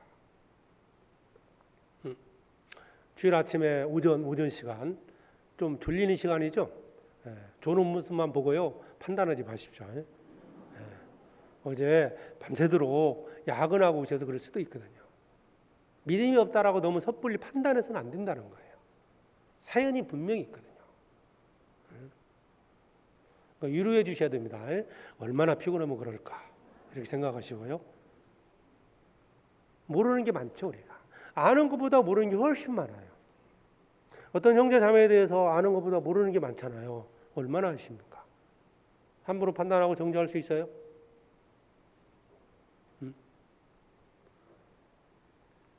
주일 아침에 오전 시간 좀 졸리는 시간이죠? 좋은 모습만 보고요 판단하지 마십시오. 어제 밤새도록 야근하고 오셔서 그럴 수도 있거든요. 믿음이 없다라고 너무 섣불리 판단해서는 안 된다는 거예요. 사연이 분명히 있거든요. 위로해 주셔야 됩니다. 얼마나 피곤하면 그럴까 이렇게 생각하시고요. 모르는 게 많죠. 우리가 아는 것보다 모르는 게 훨씬 많아요. 어떤 형제 자매에 대해서 아는 것보다 모르는 게 많잖아요. 얼마나 하십니까? 함부로 판단하고 정죄할 수 있어요?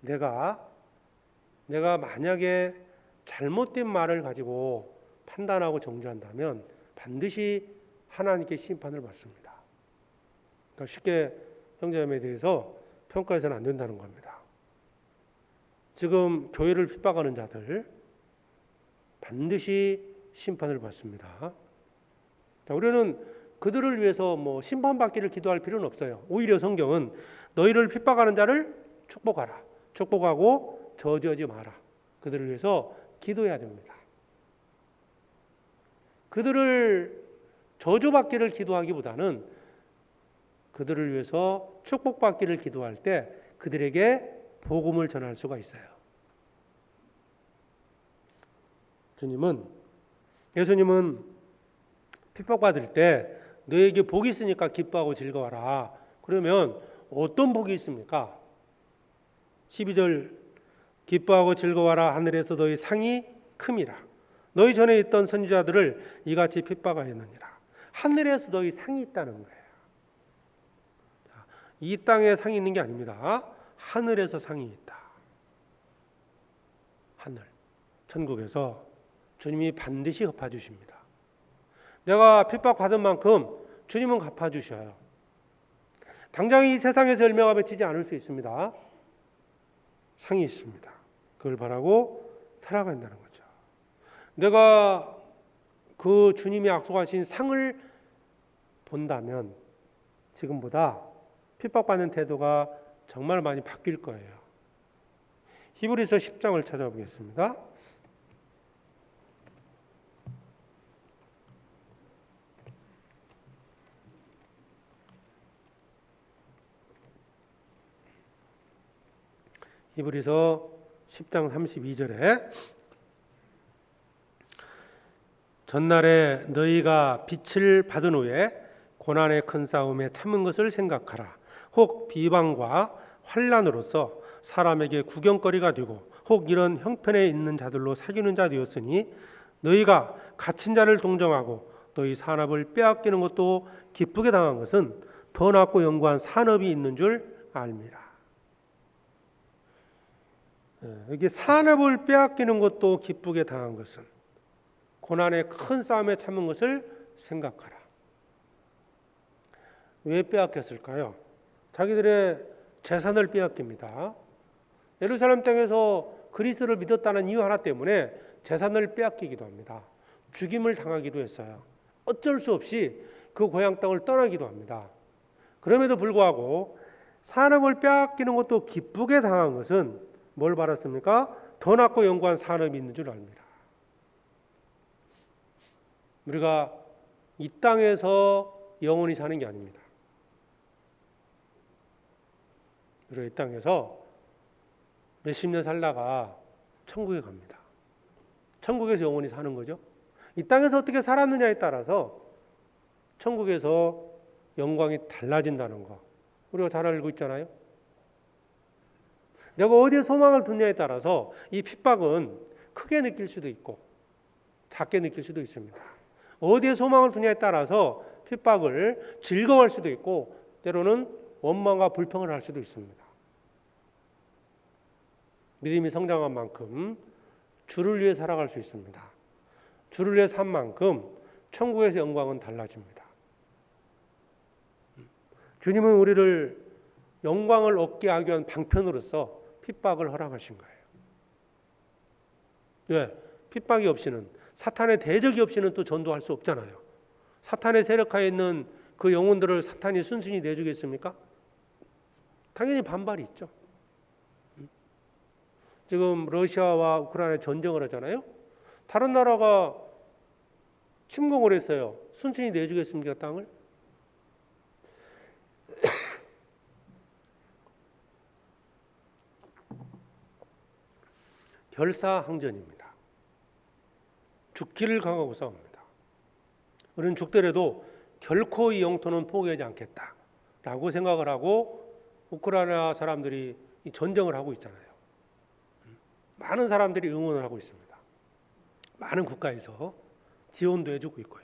내가 만약에 잘못된 말을 가지고 판단하고 정죄한다면 반드시 하나님께 심판을 받습니다. 그러니까 쉽게 형제자매에 대해서 평가해서는 안 된다는 겁니다. 지금 교회를 핍박하는 자들 반드시 심판을 받습니다. 자, 우리는 그들을 위해서 심판받기를 기도할 필요는 없어요. 오히려 성경은 너희를 핍박하는 자를 축복하라. 축복하고 저주하지 마라. 그들을 위해서 기도해야 됩니다. 그들을 저주받기를 기도하기보다는 그들을 위해서 축복받기를 기도할 때 그들에게 복음을 전할 수가 있어요. 예수님은 핍박받을 때 너에게 복이 있으니까 기뻐하고 즐거워라. 그러면 어떤 복이 있습니까? 12절 기뻐하고 즐거워라. 하늘에서 너희 상이 큼이라. 너희 전에 있던 선지자들을 이같이 핍박하였느니라. 하늘에서 너희 상이 있다는 거예요. 이 땅에 상이 있는 게 아닙니다. 하늘에서 상이 있다. 하늘, 천국에서 주님이 반드시 갚아주십니다. 내가 핍박받은 만큼 주님은 갚아주셔요. 당장 이 세상에서 열매가 맺히지 않을 수 있습니다. 상이 있습니다. 그걸 바라고 살아간다는 거죠. 내가 그 주님이 약속하신 상을 본다면 지금보다 핍박받는 태도가 정말 많이 바뀔 거예요. 히브리서 10장을 찾아보겠습니다. 히브리서 10장 32절에 전날에 너희가 빛을 받은 후에 고난의 큰 싸움에 참은 것을 생각하라. 혹 비방과 환난으로서 사람에게 구경거리가 되고 혹 이런 형편에 있는 자들로 사귀는 자 되었으니 너희가 갇힌 자를 동정하고 너희 산업을 빼앗기는 것도 기쁘게 당한 것은 더 낫고 영구한 산업이 있는 줄 알미라. 여기 산업을 빼앗기는 것도 기쁘게 당한 것은 고난의 큰 싸움에 참은 것을 생각하라. 왜 빼앗겼을까요? 자기들의 재산을 빼앗깁니다. 예루살렘 땅에서 그리스도를 믿었다는 이유 하나 때문에 재산을 빼앗기기도 합니다. 죽임을 당하기도 했어요. 어쩔 수 없이 그 고향 땅을 떠나기도 합니다. 그럼에도 불구하고 산업을 빼앗기는 것도 기쁘게 당한 것은 뭘 받았습니까? 더 낫고 영구한 산업이 있는 줄 압니다. 우리가 이 땅에서 영원히 사는 게 아닙니다. 우리가 이 땅에서 몇십 년 살다가 천국에 갑니다. 천국에서 영원히 사는 거죠. 이 땅에서 어떻게 살았느냐에 따라서 천국에서 영광이 달라진다는 거 우리가 잘 알고 있잖아요. 내가 어디에 소망을 두냐에 따라서 이 핍박은 크게 느낄 수도 있고 작게 느낄 수도 있습니다. 어디에 소망을 두냐에 따라서 핍박을 즐거워할 수도 있고 때로는 원망과 불평을 할 수도 있습니다. 믿음이 성장한 만큼 주를 위해 살아갈 수 있습니다. 주를 위해 산 만큼 천국에서 영광은 달라집니다. 주님은 우리를 영광을 얻게 하기 위한 방편으로서 핍박을 허락하신 거예요. 왜? 핍박이 없이는 사탄의 대적이 없이는 또 전도할 수 없잖아요. 사탄의 세력하에 있는 그 영혼들을 사탄이 순순히 내주겠습니까? 당연히 반발이 있죠. 지금 러시아와 우크라이나 전쟁을 하잖아요. 다른 나라가 침공을 했어요. 순순히 내주겠습니까, 땅을? 결사항전입니다. 죽기를 각오하고 싸웁니다. 우리는 죽더라도 결코 이 영토는 포기하지 않겠다라고 생각을 하고 우크라이나 사람들이 이 전쟁을 하고 있잖아요. 많은 사람들이 응원을 하고 있습니다. 많은 국가에서 지원도 해주고 있고요.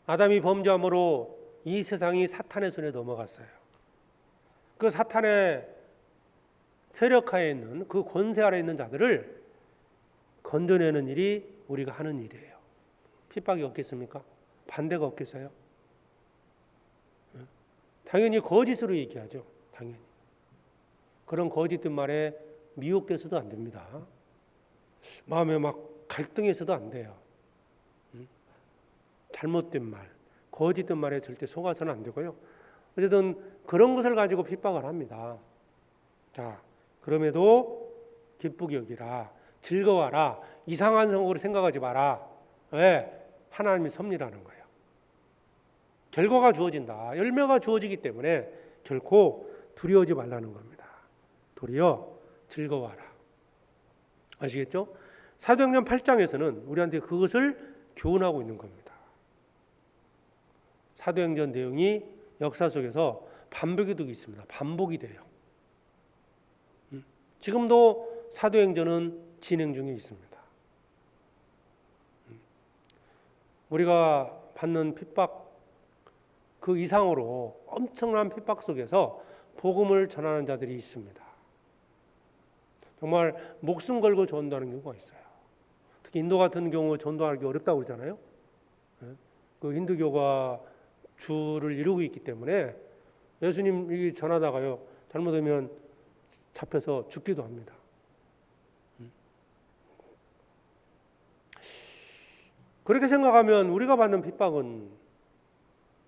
아담이 범죄함으로 이 세상이 사탄의 손에 넘어갔어요. 그 사탄의 세력하에 있는 그 권세 아래 있는 자들을 건져내는 일이 우리가 하는 일이에요. 핍박이 없겠습니까? 반대가 없겠어요? 당연히 거짓으로 얘기하죠. 당연히. 그런 거짓된 말에 미혹돼서도 안 됩니다. 마음에 막 갈등이 있어도 안 돼요. 잘못된 말, 거짓된 말에 절대 속아서는 안 되고요. 어쨌든 그런 것을 가지고 핍박을 합니다. 자, 그럼에도 기쁘게 여기라, 즐거워라, 이상한 생각으로 생각하지 마라. 왜? 하나님이 섭리라는 거예요. 결과가 주어진다. 열매가 주어지기 때문에 결코 두려워하지 말라는 겁니다. 도리어 즐거워하라. 아시겠죠? 사도행전 8장에서는 우리한테 그것을 교훈하고 있는 겁니다. 사도행전 내용이 역사 속에서 반복이 되고 있습니다. 반복이 돼요. 지금도 사도행전은 진행 중에 있습니다. 우리가 받는 핍박 그 이상으로 엄청난 핍박 속에서 복음을 전하는 자들이 있습니다. 정말 목숨 걸고 전도하는 경우가 있어요. 특히 인도 같은 경우 전도하기 어렵다고 그러잖아요. 그 힌두교가 주를 이루고 있기 때문에 예수님이 전하다가요 잘못하면 잡혀서 죽기도 합니다. 그렇게 생각하면 우리가 받는 핍박은,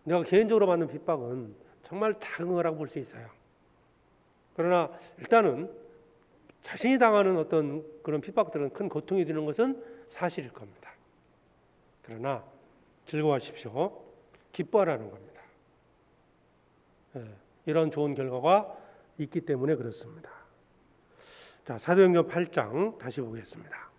내가 개인적으로 받는 핍박은 정말 작은 거라고 볼 수 있어요. 그러나 일단은 자신이 당하는 어떤 그런 핍박들은 큰 고통이 되는 것은 사실일 겁니다. 그러나 즐거워하십시오. 기뻐하라는 겁니다. 이런 좋은 결과가 있기 때문에 그렇습니다. 자, 사도행전 8장 다시 보겠습니다.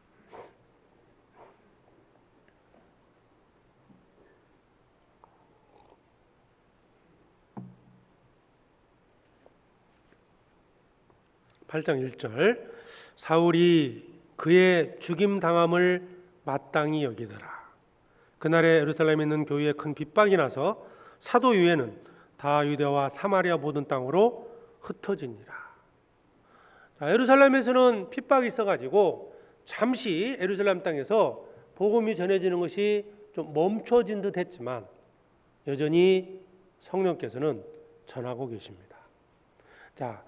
(8장 1절) 사울이 그의 죽임 당함을 마땅히 여기더라. 그날에 예루살렘에 있는 교회에 큰 핍박이 나서 사도 유해는 다 유대와 사마리아 모든 땅으로 흩어지니라. 자, 예루살렘에서는 핍박이 있어가지고 잠시 예루살렘 땅에서 복음이 전해지는 것이 좀 멈춰진 듯 했지만 여전히 성령께서는 전하고 계십니다. 자,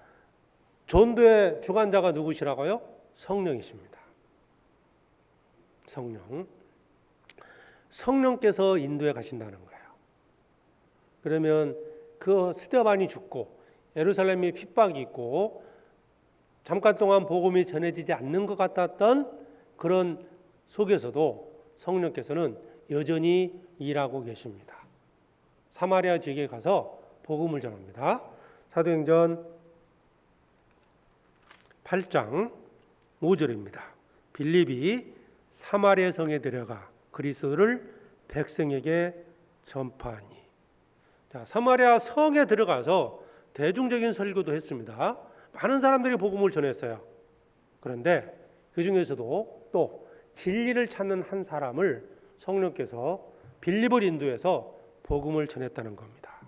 전도의 주관자가 누구시라고요? 성령이십니다. 성령. 성령께서 인도에 가신다는 거예요. 그러면 그 스데반이 죽고 예루살렘에 핍박이 있고 잠깐 동안 복음이 전해지지 않는 것 같았던 그런 속에서도 성령께서는 여전히 일하고 계십니다. 사마리아 지역에 가서 복음을 전합니다. 사도행전 8장 5절입니다. 빌립이 사마리아 성에 들어가 그리스도를 백성에게 전파하니. 자, 사마리아 성에 들어가서 대중적인 설교도 했습니다. 많은 사람들이 복음을 전했어요. 그런데 그 중에서도 또 진리를 찾는 한 사람을 성령께서 빌립을 인도해서 복음을 전했다는 겁니다.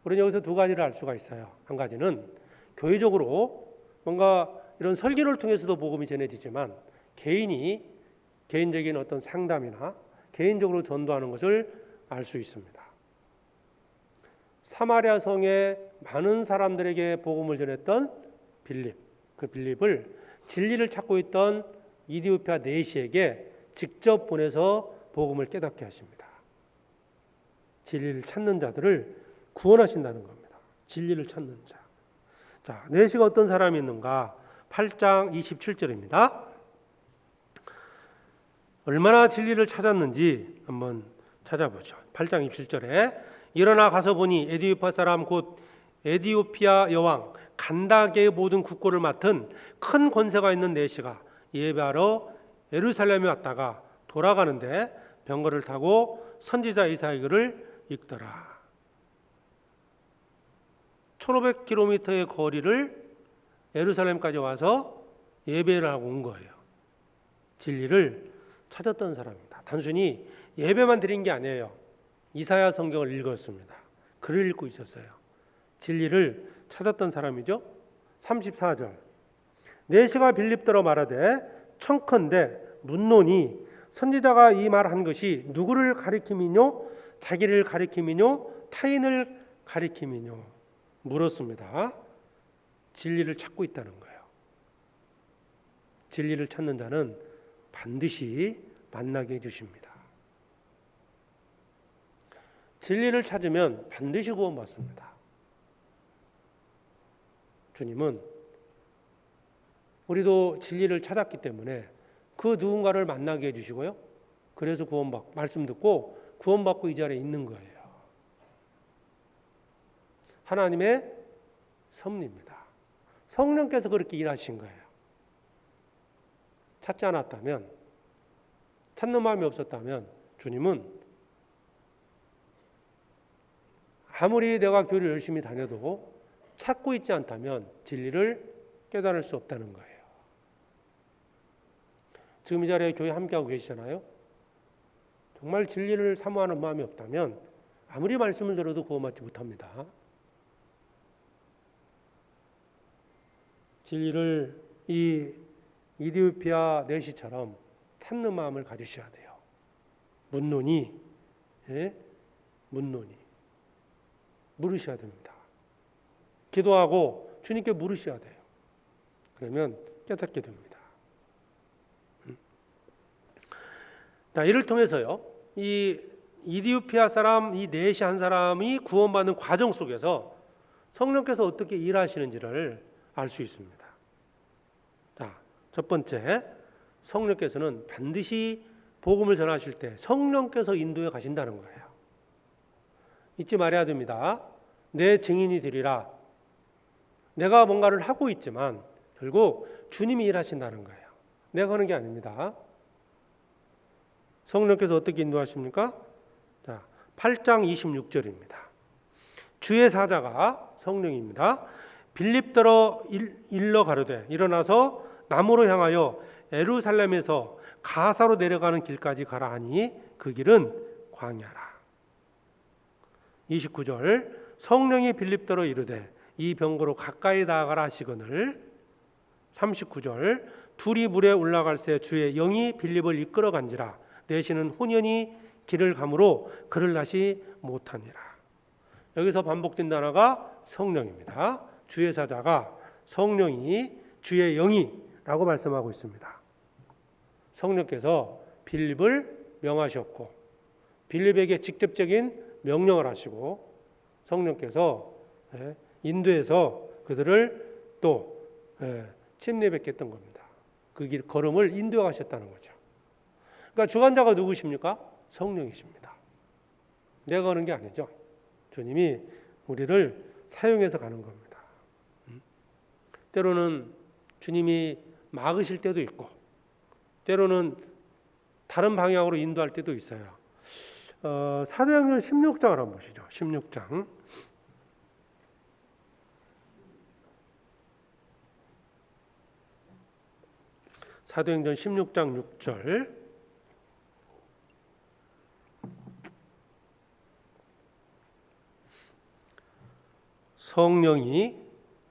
우리는 여기서 두 가지를 알 수가 있어요. 한 가지는 교회적으로 뭔가 이런 설교를 통해서도 복음이 전해지지만 개인적인 어떤 상담이나 개인적으로 전도하는 것을 알 수 있습니다. 사마리아 성에 많은 사람들에게 복음을 전했던 빌립, 그 빌립을 진리를 찾고 있던 이디오피아 내시에게 직접 보내서 복음을 깨닫게 하십니다. 진리를 찾는 자들을 구원하신다는 겁니다. 진리를 찾는 자. 자, 내시가 어떤 사람이 있는가? 8장 27절입니다. 얼마나 진리를 찾았는지 한번 찾아보죠. 8장 27절에 일어나 가서 보니 에디오피아 사람 곧 에디오피아 여왕 간다게의 모든 국고를 맡은 큰 권세가 있는 내시가 예배하러 예루살렘에 왔다가 돌아가는데 병거를 타고 선지자 이사야를 읽더라. 1500km의 거리를 예루살렘까지 와서 예배를 하고 온 거예요. 진리를 찾았던 사람입니다. 단순히 예배만 드린 게 아니에요. 이사야 성경을 읽었습니다. 글을 읽고 있었어요. 진리를 찾았던 사람이죠. 34절 내시가 빌립더러 말하되 청컨대 묻노니 선지자가 이 말한 것이 누구를 가리킴이뇨 자기를 가리킴이뇨 타인을 가리킴이뇨 물었습니다. 진리를 찾고 있다는 거예요. 진리를 찾는 자는 반드시 만나게 해주십니다. 진리를 찾으면 반드시 구원받습니다. 주님은 우리도 진리를 찾았기 때문에 그 누군가를 만나게 해주시고요. 그래서 구원받고 말씀 듣고 구원받고 이 자리에 있는 거예요. 하나님의 섭리입니다. 성령께서 그렇게 일하신 거예요. 찾지 않았다면, 찾는 마음이 없었다면 주님은 아무리 내가 교회를 열심히 다녀도 찾고 있지 않다면 진리를 깨달을 수 없다는 거예요. 지금 이 자리에 교회 함께하고 계시잖아요. 정말 진리를 사모하는 마음이 없다면 아무리 말씀을 들어도 구원받지 못합니다. 진리를 이 이디오피아 내시처럼 찾는 마음을 가지셔야 돼요. 묻노니, 묻노니 물으셔야 됩니다. 기도하고 주님께 물으셔야 돼요. 그러면 깨닫게 됩니다. 자, 이를 통해서요, 이 이디오피아 사람, 이 내시 한 사람이 구원받는 과정 속에서 성령께서 어떻게 일하시는지를 알 수 있습니다. 자, 첫 번째, 성령께서는 반드시 복음을 전하실 때 성령께서 인도해 가신다는 거예요. 잊지 말아야 됩니다. 내 증인이 되리라. 내가 뭔가를 하고 있지만 결국 주님이 일하신다는 거예요. 내가 하는 게 아닙니다. 성령께서 어떻게 인도하십니까? 자, 8장 26절입니다. 주의 사자가 성령입니다. 빌립더러 일러 가로되 일어나서 남으로 향하여 예루살렘에서 가사로 내려가는 길까지 가라 하니 그 길은 광야라. 29절 성령이 빌립더러 이르되 이 병거로 가까이 나아가라 하시거늘. 39절 둘이 물에 올라갈새 주의 영이 빌립을 이끌어 간지라 내시는 혼연히 길을 가므로 그를 다시 못하니라. 여기서 반복된 단어가 성령입니다. 주의 사자가 성령이 주의 영이라고 말씀하고 있습니다. 성령께서 빌립을 명하셨고 빌립에게 직접적인 명령을 하시고 성령께서 인도해서 그들을 또 침례뵙겠던 겁니다. 그 길 걸음을 인도하셨다는 거죠. 그러니까 주관자가 누구십니까? 성령이십니다. 내가 하는 게 아니죠. 주님이 우리를 사용해서 가는 겁니다. 때로는 주님이 막으실 때도 있고 때로는 다른 방향으로 인도할 때도 있어요. 사도행전 16장을 한번 보시죠. 16장. 사도행전 16장 6절. 성령이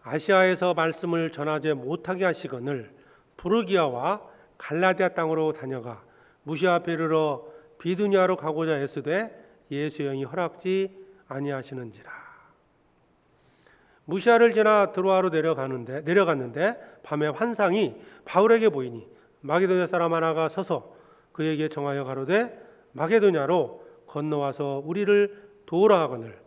아시아에서 말씀을 전하지 못하게 하시거늘 부르기아와 갈라디아 땅으로 다녀가 무시아 앞에 이르러 비두니아로 가고자 애쓰되 예수의 영이 허락지 아니하시는지라. 무시아를 지나 드로아로 내려갔는데 밤에 환상이 바울에게 보이니 마게도냐 사람 하나가 서서 그에게 정하여 가로되 마게도냐로 건너와서 우리를 도우라 하거늘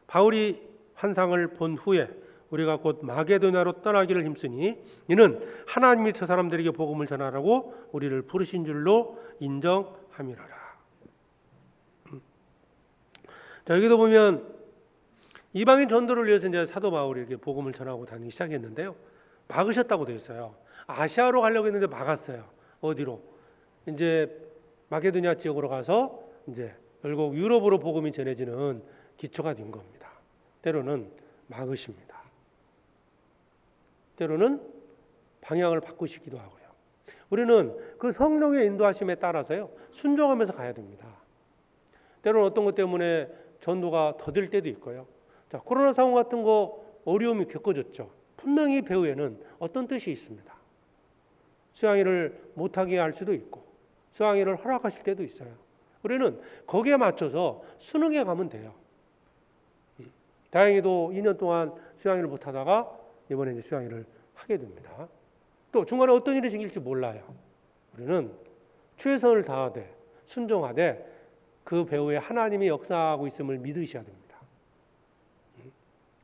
바울이 환상을 본 후에 우리가 곧 마게도냐로 떠나기를 힘쓰니 이는 하나님이 저 사람들에게 복음을 전하라고 우리를 부르신 줄로 인정함이라라. 자, 여기도 보면 이방인 전도를 위해서 이제 사도 바울이 이렇게 복음을 전하고 다니기 시작했는데요. 막으셨다고 되어 있어요. 아시아로 가려고 했는데 막았어요. 어디로? 이제 마게도냐 지역으로 가서 이제 결국 유럽으로 복음이 전해지는 기초가 된 겁니다. 때로는 막으십니다. 때로는 방향을 바꾸시기도 하고요. 우리는 그 성령의 인도하심에 따라서요 순종하면서 가야 됩니다. 때로는 어떤 것 때문에 전도가 더딜 때도 있고요. 자, 코로나 상황 같은 거 어려움이 겪어졌죠. 분명히 배후에는 어떤 뜻이 있습니다. 수양회를 못하게 할 수도 있고 수양회를 허락하실 때도 있어요. 우리는 거기에 맞춰서 순응해 가면 돼요. 다행히도 2년 동안 수양회를 못하다가 이번에 이제 수양회를 하게 됩니다. 또 중간에 어떤 일이 생길지 몰라요. 우리는 최선을 다하되 순종하되 그 배후에 하나님이 역사하고 있음을 믿으셔야 됩니다.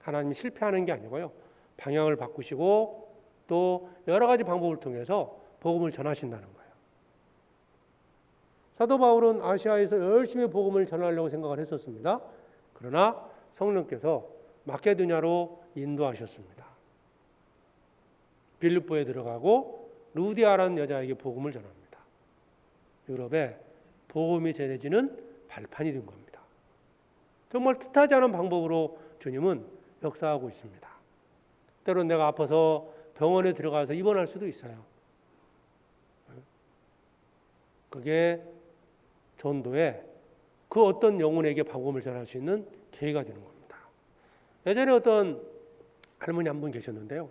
하나님이 실패하는 게 아니고요. 방향을 바꾸시고 또 여러 가지 방법을 통해서 복음을 전하신다는 거예요. 사도 바울은 아시아에서 열심히 복음을 전하려고 생각을 했었습니다. 그러나 성령께서 마케도냐로 인도하셨습니다. 빌립보에 들어가고 루디아라는 여자에게 복음을 전합니다. 유럽에 복음이 전해지는 발판이 된 겁니다. 정말 뜻하지 않은 방법으로 주님은 역사하고 있습니다. 때로는 내가 아파서 병원에 들어가서 입원할 수도 있어요. 그게 전도에 그 어떤 영혼에게 복음을 전할 수 있는 계기가 되는 겁니다. 예전에 어떤 할머니 한 분 계셨는데요.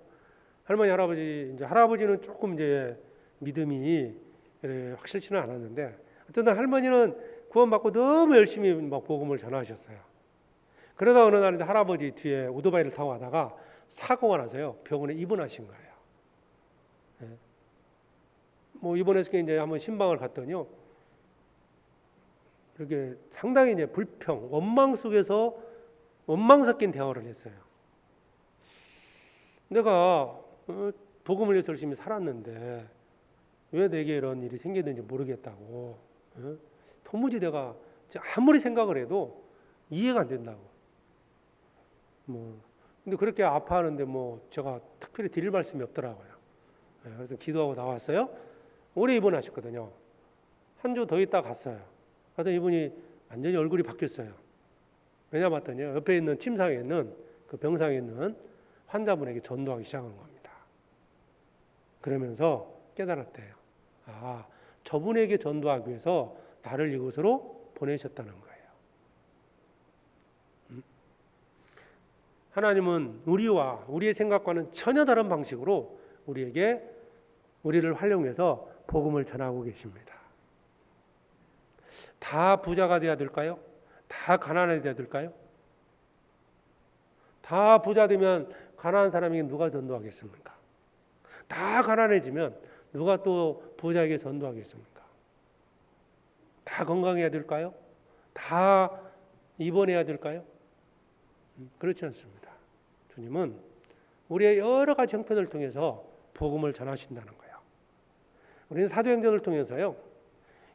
할머니, 할아버지, 이제 할아버지는 조금 이제 믿음이 확실치는 않았는데, 어떤 날 할머니는 구원받고 너무 열심히 막 복음을 전하셨어요. 그러다 어느 날 이제 할아버지 뒤에 오토바이를 타고 가다가 사고가 나서요 병원에 입원하신 거예요. 뭐 입원해서 이제 한번 신방을 갔더니요, 이렇게 상당히 이제 불평, 원망 속에서 원망 섞인 대화를 했어요. 내가 복음을 위해서 열심히 살았는데 왜 내게 이런 일이 생기는지 모르겠다고. 도무지 내가 아무리 생각을 해도 이해가 안 된다고. 근데 그렇게 아파하는데 뭐 제가 특별히 드릴 말씀이 없더라고요. 그래서 기도하고 나왔어요. 오래 입원하셨거든요. 한 주 더 있다 갔어요. 하여튼 이분이 완전히 얼굴이 바뀌었어요. 왜냐 봤더니 옆에 있는 침상에 있는 그 병상에 있는 환자분에게 전도하기 시작한 겁니다. 그러면서 깨달았대요. 아, 저분에게 전도하기 위해서 나를 이곳으로 보내셨다는 거예요. 하나님은 우리와 우리의 생각과는 전혀 다른 방식으로 우리를 활용해서 복음을 전하고 계십니다. 다 부자가 돼야 될까요? 다 가난해야 될까요? 다 부자 되면 가난한 사람에게 누가 전도하겠습니까? 다 가난해지면 누가 또 부자에게 전도하겠습니까? 다 건강해야 될까요? 다 입원해야 될까요? 그렇지 않습니다. 주님은 우리의 여러 가지 형편을 통해서 복음을 전하신다는 거예요. 우리는 사도행전을 통해서요,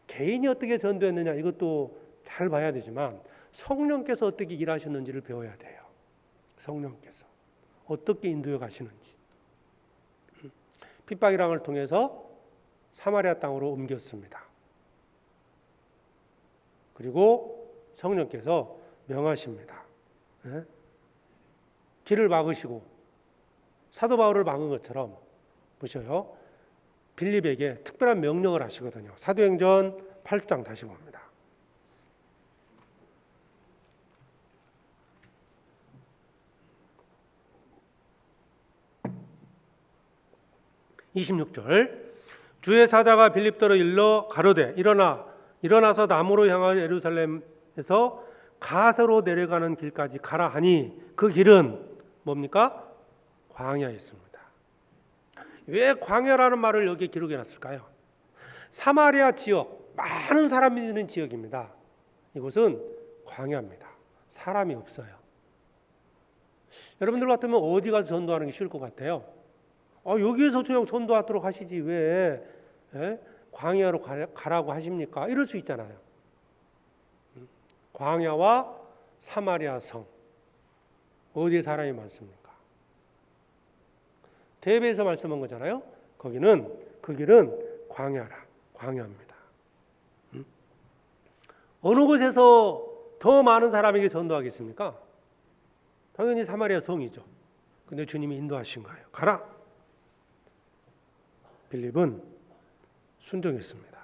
개인이 어떻게 전도했느냐 이것도 잘 봐야 되지만 성령께서 어떻게 일하셨는지를 배워야 돼요. 성령께서 어떻게 인도해 가시는지. 핍박이랑을 통해서 사마리아 땅으로 옮겼습니다. 그리고 성령께서 명하십니다. 길을 막으시고 사도 바울을 막은 것처럼 보셔요. 빌립에게 특별한 명령을 하시거든요. 사도행전 8장 다시 봅니다. 26절 주의 사자가 빌립더로 일러 가로되 일어나서 남으로 향하여 예루살렘에서 가서로 내려가는 길까지 가라 하니 그 길은 뭡니까? 광야였습니다. 왜 광야라는 말을 여기에 기록해 놨을까요? 사마리아 지역, 많은 사람이 있는 지역입니다. 이곳은 광야입니다. 사람이 없어요. 여러분들 같으면 어디 가서 전도하는 게 쉬울 것 같아요? 여기에서 그냥 전도하도록 하시지 왜 광야로 가라고 하십니까? 이럴 수 있잖아요. 광야와 사마리아 성 어디에 사람이 많습니까? 대배에서 말씀한 거잖아요. 거기는 그 길은 광야입니다. 어느 곳에서 더 많은 사람에게 전도하겠습니까? 당연히 사마리아 성이죠. 근데 주님이 인도하신 거예요. 가라. 빌립은 순종했습니다.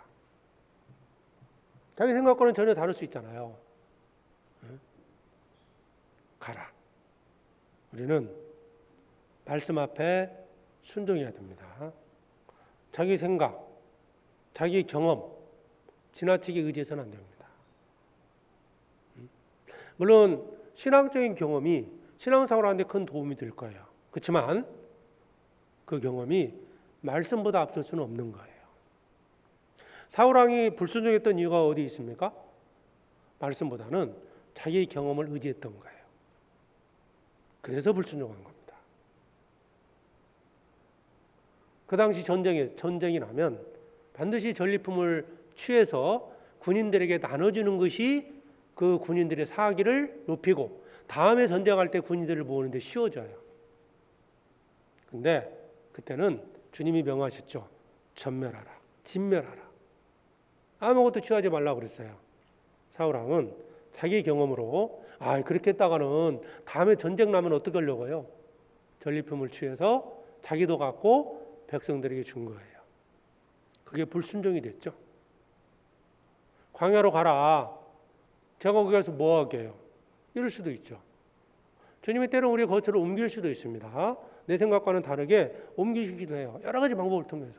자기 생각과는 전혀 다를 수 있잖아요. 가라. 우리는 말씀 앞에 순종해야 됩니다. 자기 생각, 자기 경험, 지나치게 의지해서는 안 됩니다. 물론 신앙적인 경험이 신앙생활 하는데 큰 도움이 될 거예요. 그렇지만 그 경험이 말씀보다 앞설 수는 없는 거예요. 사울왕이 불순종했던 이유가 어디 있습니까? 말씀보다는 자기 경험을 의지했던 거예요. 그래서 불순종한 겁니다. 그 당시 전쟁이 나면 반드시 전리품을 취해서 군인들에게 나눠주는 것이 그 군인들의 사기를 높이고 다음에 전쟁할 때 군인들을 모으는 데 쉬워져요. 근데 그때는 주님이 명하셨죠. 전멸하라. 진멸하라. 아무것도 취하지 말라고 그랬어요. 사울왕은 자기 경험으로 그렇게 했다가는 다음에 전쟁 나면 어떻게 하려고요? 전리품을 취해서 자기도 갖고 백성들에게 준 거예요. 그게 불순종이 됐죠. 광야로 가라. 제가 거기 가서 뭐 하게요? 이럴 수도 있죠. 주님이 때로 우리의 거처를 옮길 수도 있습니다. 내 생각과는 다르게 옮기시기도 해요. 여러 가지 방법을 통해서.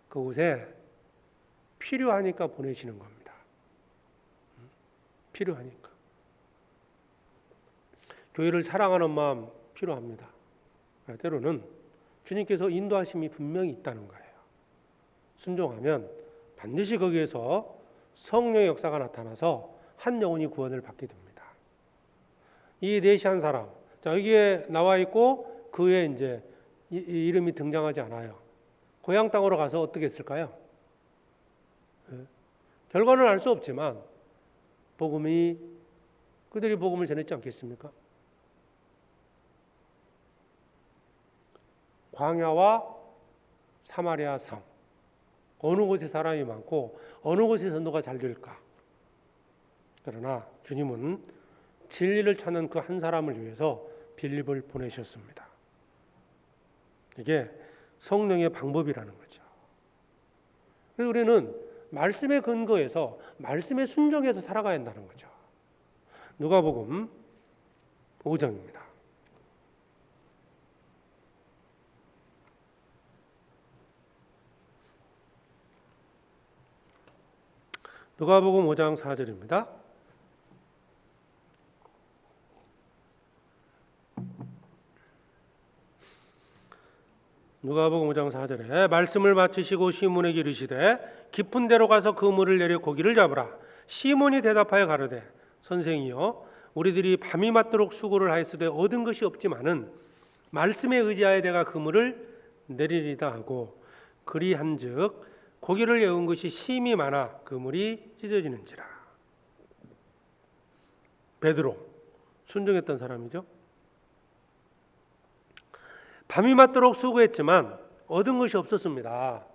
그곳에 필요하니까 보내시는 겁니다. 필요하니까. 교회를 사랑하는 마음 필요합니다. 때로는 주님께서 인도하심이 분명히 있다는 거예요. 순종하면 반드시 거기에서 성령의 역사가 나타나서 한 영혼이 구원을 받게 됩니다. 이 넷이 한 사람, 여기에 나와 있고 그 외에 이제 이름이 등장하지 않아요. 고향 땅으로 가서 어떻게 했을까요? 결과는 알 수 없지만 그들이 복음을 전했지 않겠습니까? 광야와 사마리아 성, 어느 곳에 사람이 많고 어느 곳에 전도가 잘 될까? 그러나 주님은 진리를 찾는 그 한 사람을 위해서 빌립을 보내셨습니다. 이게 성령의 방법이라는 거죠. 그래서 우리는 말씀의 근거에서 말씀의 순종해서 살아가야 한다는 거죠. 누가복음 5장입니다. 누가복음 5장 4절입니다. 누가복음 5장 4절에 말씀을 마치시고 시몬에게 이르시되 깊은 데로 가서 그물을 내려 고기를 잡으라. 시몬이 대답하여 가로되 선생이여 우리들이 밤이 맞도록 수고를 하였으되 얻은 것이 없지만은 말씀에 의지하여 내가 그물을 내리리다 하고 그리한즉 고기를 예운 것이 심이 많아 그물이 찢어지는지라. 베드로 순종했던 사람이죠. 밤이 맞도록 수고했지만 얻은 것이 없었습니다.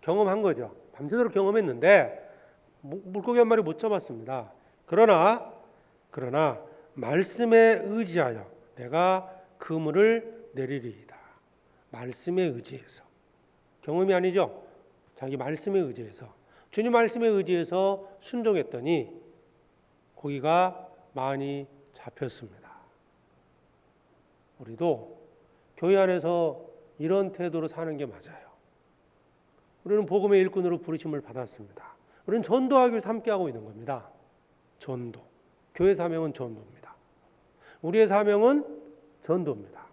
경험한 거죠. 밤새도록 경험했는데 물고기 한 마리 못 잡았습니다. 그러나 말씀에 의지하여 내가 그물을 내리리이다. 말씀에 의지해서. 경험이 아니죠. 자기 말씀에 의지해서. 주님 말씀에 의지해서 순종했더니 고기가 많이 잡혔습니다. 우리도 교회 안에서 이런 태도로 사는 게 맞아요. 우리는 복음의 일꾼으로 부르심을 받았습니다. 우리는 전도하기 위해서 함께하고 있는 겁니다. 전도. 교회 사명은 전도입니다. 우리의 사명은 전도입니다.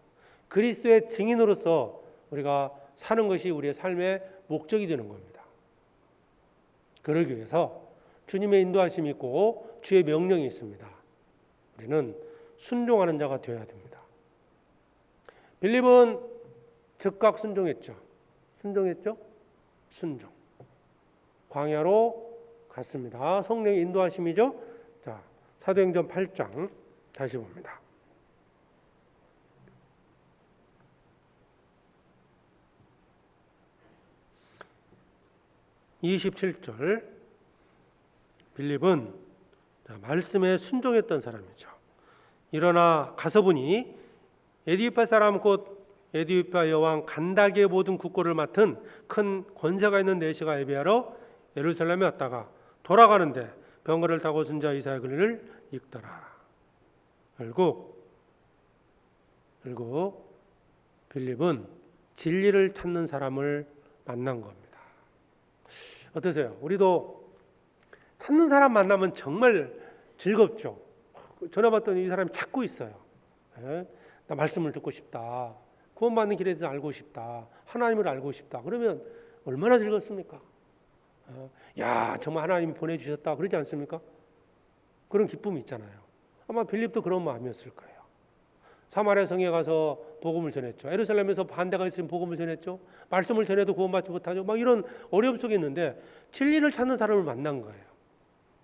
그리스도의 증인으로서 우리가 사는 것이 우리의 삶의 목적이 되는 겁니다. 그러기 위해서 주님의 인도하심이 있고 주의 명령이 있습니다. 우리는 순종하는 자가 되어야 됩니다. 빌립은 즉각 순종했죠. 순종했죠? 순종. 광야로 갔습니다. 성령의 인도하심이죠. 자, 사도행전 8장 다시 봅니다. 27절. 빌립은 말씀에 순종했던 사람이죠. 일어나 가서 보니 에디오피아 사람 곧 에디오피아 여왕 간다기의 모든 국고를 맡은 큰 권세가 있는 내시가 예배하러 예루살렘에 왔다가 돌아가는데 병거를 타고 선지자 이사야 글을 읽더라. 결국 빌립은 진리를 찾는 사람을 만난 겁니다. 어떠세요? 우리도 찾는 사람 만나면 정말 즐겁죠. 전화 받더니 이 사람이 찾고 있어요. 나 말씀을 듣고 싶다. 구원받는 길에 대해서 알고 싶다. 하나님을 알고 싶다. 그러면 얼마나 즐겁습니까? 야, 정말 하나님이 보내주셨다. 그러지 않습니까? 그런 기쁨이 있잖아요. 아마 빌립도 그런 마음이었을 거예요. 사마리아 성에 가서 복음을 전했죠. 예루살렘에서 반대가 있으면 복음을 전했죠. 말씀을 전해도 구원받지 못하죠. 막 이런 어려움 속에 있는데 진리를 찾는 사람을 만난 거예요.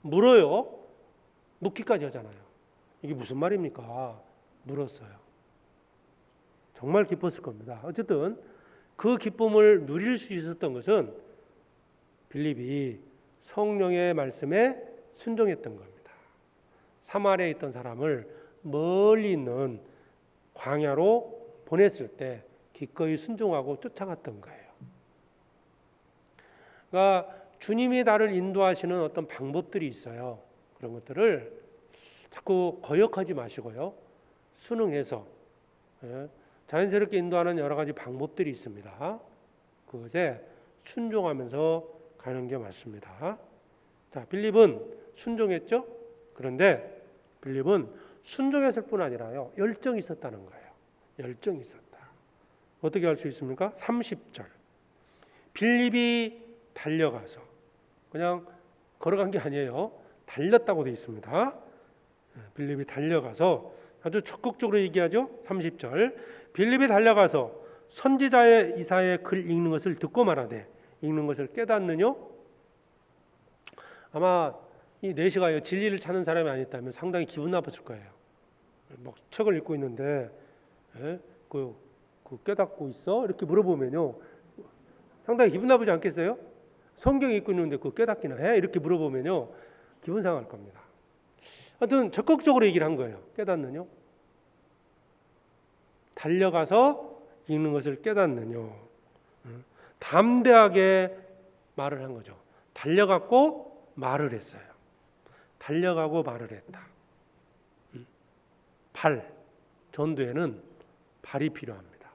물어요. 묻기까지 하잖아요. 이게 무슨 말입니까? 물었어요. 정말 기뻤을 겁니다. 어쨌든 그 기쁨을 누릴 수 있었던 것은 빌립이 성령의 말씀에 순종했던 겁니다. 사마리아에 있던 사람을 멀리 있는 광야로 보냈을 때 기꺼이 순종하고 쫓아갔던 거예요. 그러니까 주님이 나를 인도하시는 어떤 방법들이 있어요. 그런 것들을 자꾸 거역하지 마시고요. 순응해서 자연스럽게 인도하는 여러 가지 방법들이 있습니다. 그것에 순종하면서 가는 게 맞습니다. 자, 빌립은 순종했죠? 그런데 빌립은 순종했을 뿐 아니라요. 열정이 있었다는 거예요. 열정이 있었다. 어떻게 알 수 있습니까? 30절. 빌립이 달려가서 그냥 걸어간 게 아니에요. 달렸다고 되어 있습니다. 빌립이 달려가서 아주 적극적으로 얘기하죠. 30절. 빌립이 달려가서 선지자의 이사야의 글 읽는 것을 듣고 말하되 읽는 것을 깨닫느뇨? 아마 이 내시가 진리를 찾는 사람이 아니었다면 상당히 기분 나빴을 거예요. 막 책을 읽고 있는데 그 깨닫고 있어? 이렇게 물어보면요. 상당히 기분 나쁘지 않겠어요? 성경 읽고 있는데 그거 깨닫기나 해? 이렇게 물어보면요. 기분 상할 겁니다. 하여튼 적극적으로 얘기를 한 거예요. 깨닫느뇨? 달려가서 읽는 것을 깨닫느뇨? 담대하게 말을 한 거죠. 달려갔고 말을 했어요. 달려가고 말을 했다. 발, 전도에는 발이 필요합니다.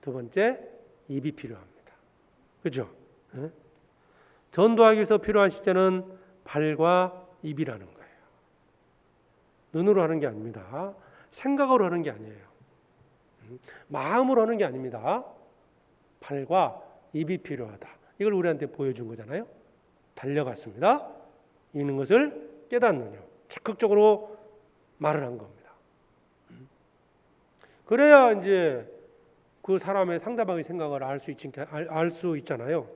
두 번째, 입이 필요합니다. 그렇죠? 전도하기 위해서 필요한 실제는 발과 입이라는 거예요. 눈으로 하는 게 아닙니다. 생각으로 하는 게 아니에요. 마음으로 하는 게 아닙니다. 발과 입이 필요하다. 이걸 우리한테 보여준 거잖아요. 달려갔습니다. 읽는 것을 깨닫느냐. 적극적으로 말을 한 겁니다. 그래야 이제 그 사람의 상대방의 생각을 알 수 있잖아요.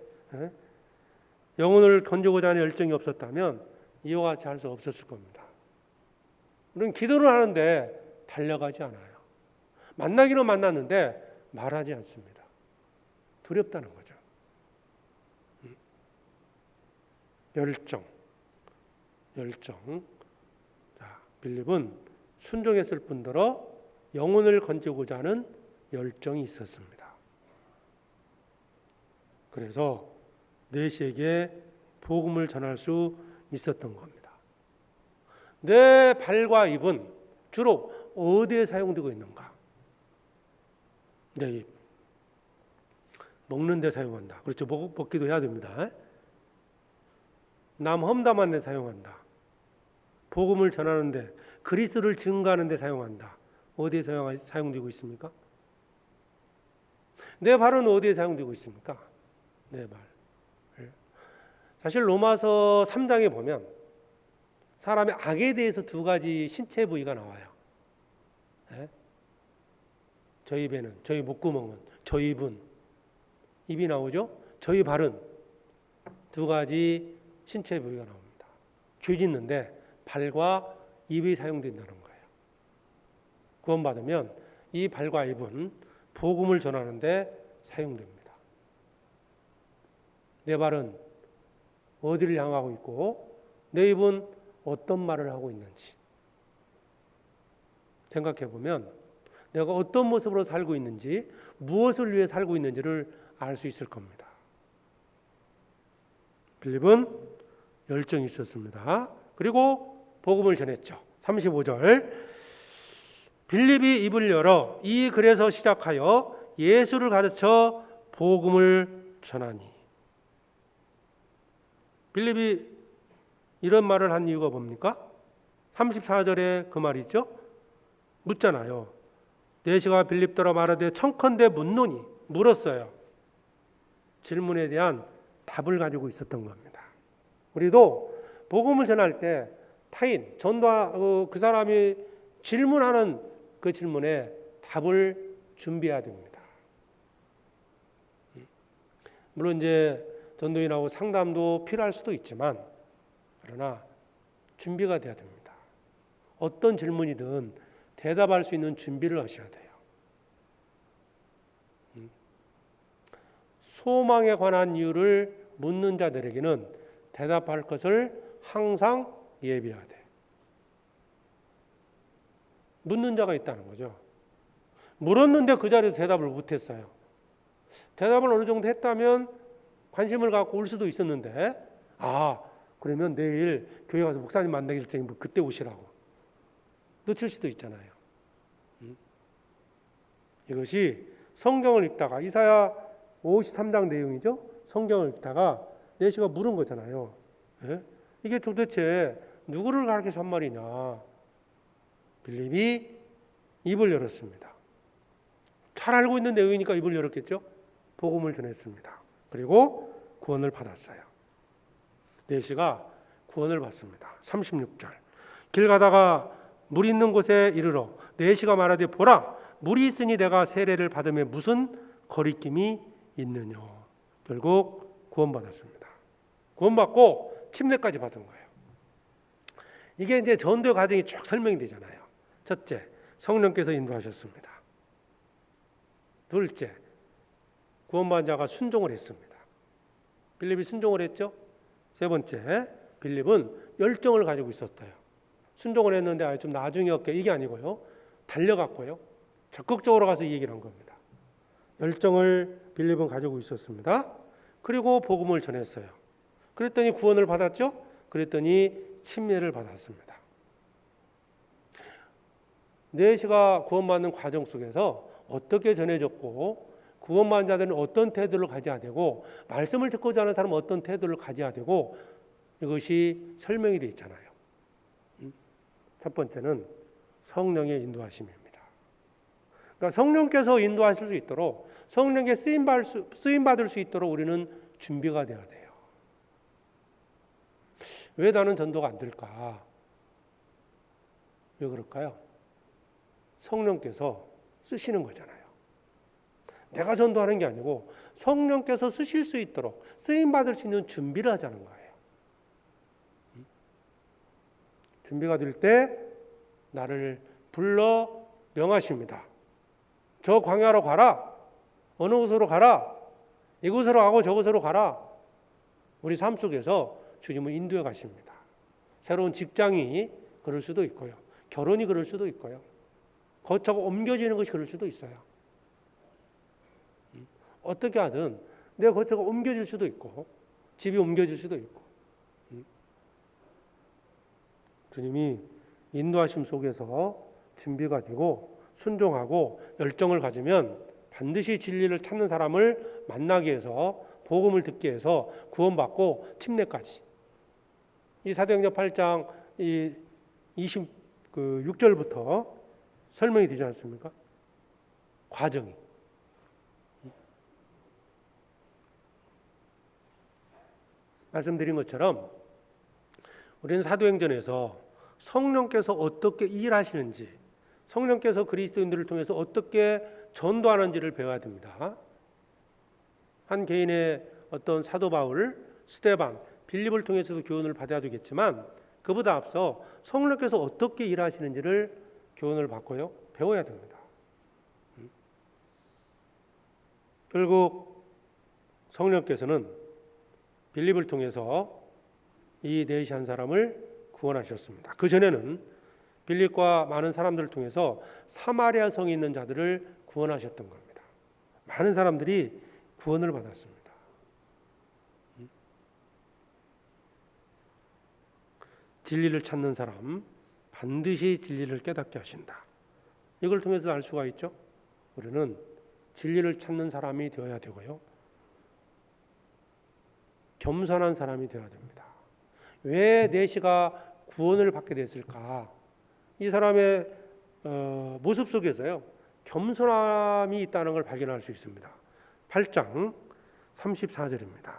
영혼을 건지고자 하는 열정이 없었다면 이와 같이 할 수 없었을 겁니다. 우리는 기도를 하는데 달려가지 않아요. 만나기는 만났는데 말하지 않습니다. 두렵다는 거죠. 열정. 자, 빌립은 순종했을 뿐더러 영혼을 건지고자 하는 열정이 있었습니다. 그래서 내시에게 복음을 전할 수 있었던 겁니다. 내 발과 입은 주로 어디에 사용되고 있는가? 내 입. 먹는 데 사용한다. 그렇죠. 먹기도 해야 됩니다. 남 험담하는 데 사용한다. 복음을 전하는데 그리스도를 증거하는 데 사용한다. 어디에 사용되고 있습니까? 내 발은 어디에 사용되고 있습니까? 내 발. 사실 로마서 3장에 보면 사람의 악에 대해서 두 가지 신체 부위가 나와요. 예? 저희 입에는, 저희 목구멍은, 저희 입은, 입이 나오죠? 저희 발은 두 가지 신체 부위가 나옵니다. 뒤집는데 발과 입이 사용된다는 거예요. 구원받으면 이 발과 입은 복음을 전하는데 사용됩니다. 내 발은 어디를 향하고 있고 내 입은 어떤 말을 하고 있는지 생각해 보면 내가 어떤 모습으로 살고 있는지, 무엇을 위해 살고 있는지를 알 수 있을 겁니다. 빌립은 열정이 있었습니다. 그리고 복음을 전했죠. 35절 빌립이 입을 열어 이 글에서 시작하여 예수를 가르쳐 복음을 전하니. 빌립이 이런 말을 한 이유가 뭡니까? 34절에 그 말이죠. 묻잖아요. 내시가 빌립더러 말하되 청컨대 묻노니, 물었어요. 질문에 대한 답을 가지고 있었던 겁니다. 우리도 복음을 전할 때 타인, 전도 그 사람이 질문하는 그 질문에 답을 준비해야 됩니다. 물론 이제 전도인하고 상담도 필요할 수도 있지만, 그러나 준비가 돼야 됩니다. 어떤 질문이든 대답할 수 있는 준비를 하셔야 돼요. 소망에 관한 이유를 묻는 자들에게는 대답할 것을 항상 예비해야 돼. 묻는 자가 있다는 거죠. 물었는데 그 자리에서 대답을 못했어요. 대답을 어느 정도 했다면 관심을 갖고 올 수도 있었는데, 그러면 내일 교회 가서 목사님 만나기 줄 테니 그때 오시라고 놓칠 수도 있잖아요. 이것이 성경을 읽다가, 이사야 53장 내용이죠. 성경을 읽다가 내시가 물은 거잖아요. 예? 이게 도대체 누구를 가르쳐서 한 말이냐. 빌립이 입을 열었습니다. 잘 알고 있는 내용이니까 입을 열었겠죠. 복음을 전했습니다. 그리고 구원을 받았어요. 내시가 구원을 받습니다. 36절 길 가다가 물 있는 곳에 이르러 내시가 말하되 보라, 물이 있으니 내가 세례를 받음에 무슨 거리낌이 있느냐. 결국 구원받았습니다. 구원받고 침례까지 받은 거예요. 이게 이제 전도의 과정이 쭉 설명이 되잖아요. 첫째, 성령께서 인도하셨습니다. 둘째, 구원받은 자가 순종을 했습니다. 빌립이 순종을 했죠. 세 번째, 빌립은 열정을 가지고 있었어요. 순종을 했는데 좀 나중에 할게, 이게 아니고요. 달려갔고요. 적극적으로 가서 이 얘기를 한 겁니다. 열정을 빌립은 가지고 있었습니다. 그리고 복음을 전했어요. 그랬더니 구원을 받았죠. 그랬더니 침례를 받았습니다. 내시가 구원받는 과정 속에서 어떻게 전해졌고, 구원받은 자들은 어떤 태도를 가져야 되고, 말씀을 듣고자 하는 사람은 어떤 태도를 가져야 되고, 이것이 설명이 되어 있잖아요. 첫 번째는 성령의 인도하심입니다. 그러니까 성령께서 인도하실 수 있도록, 성령께 쓰임받을 수 있도록 우리는 준비가 되어야 돼요. 왜 나는 전도가 안 될까? 왜 그럴까요? 성령께서 쓰시는 거잖아요. 내가 전도하는 게 아니고 성령께서 쓰실 수 있도록 쓰임받을 수 있는 준비를 하자는 거예요. 준비가 될 때 나를 불러 명하십니다. 저 광야로 가라. 어느 곳으로 가라. 이곳으로 가고 저곳으로 가라. 우리 삶 속에서 주님은 인도해 가십니다. 새로운 직장이 그럴 수도 있고요. 결혼이 그럴 수도 있고요. 거쳐가 옮겨지는 것이 그럴 수도 있어요. 어떻게 하든 내가 거쳐가 옮겨질 수도 있고 집이 옮겨질 수도 있고, 주님이 인도하심 속에서 준비가 되고 순종하고 열정을 가지면 반드시 진리를 찾는 사람을 만나게 해서 복음을 듣게 해서 구원받고 침례까지. 이 사도행전 8장 26절부터 설명이 되지 않습니까? 과정이. 말씀드린 것처럼 우리는 사도행전에서 성령께서 어떻게 일하시는지, 성령께서 그리스도인들을 통해서 어떻게 전도하는지를 배워야 됩니다. 한 개인의 어떤 사도 바울, 스데반, 빌립을 통해서도 교훈을 받아야 되겠지만 그보다 앞서 성령께서 어떻게 일하시는지를 교훈을 받고요, 배워야 됩니다. 결국 성령께서는 빌립을 통해서 이 네시 한 사람을 구원하셨습니다. 그 전에는 빌립과 많은 사람들을 통해서 사마리아 성에 있는 자들을 구원하셨던 겁니다. 많은 사람들이 구원을 받았습니다. 진리를 찾는 사람 반드시 진리를 깨닫게 하신다. 이걸 통해서 알 수가 있죠. 우리는 진리를 찾는 사람이 되어야 되고요, 겸손한 사람이 되어야 됩니다. 왜 네시가 구원을 받게 됐을까? 이 사람의 모습 속에서요, 겸손함이 있다는 걸 발견할 수 있습니다. 8장 34절입니다.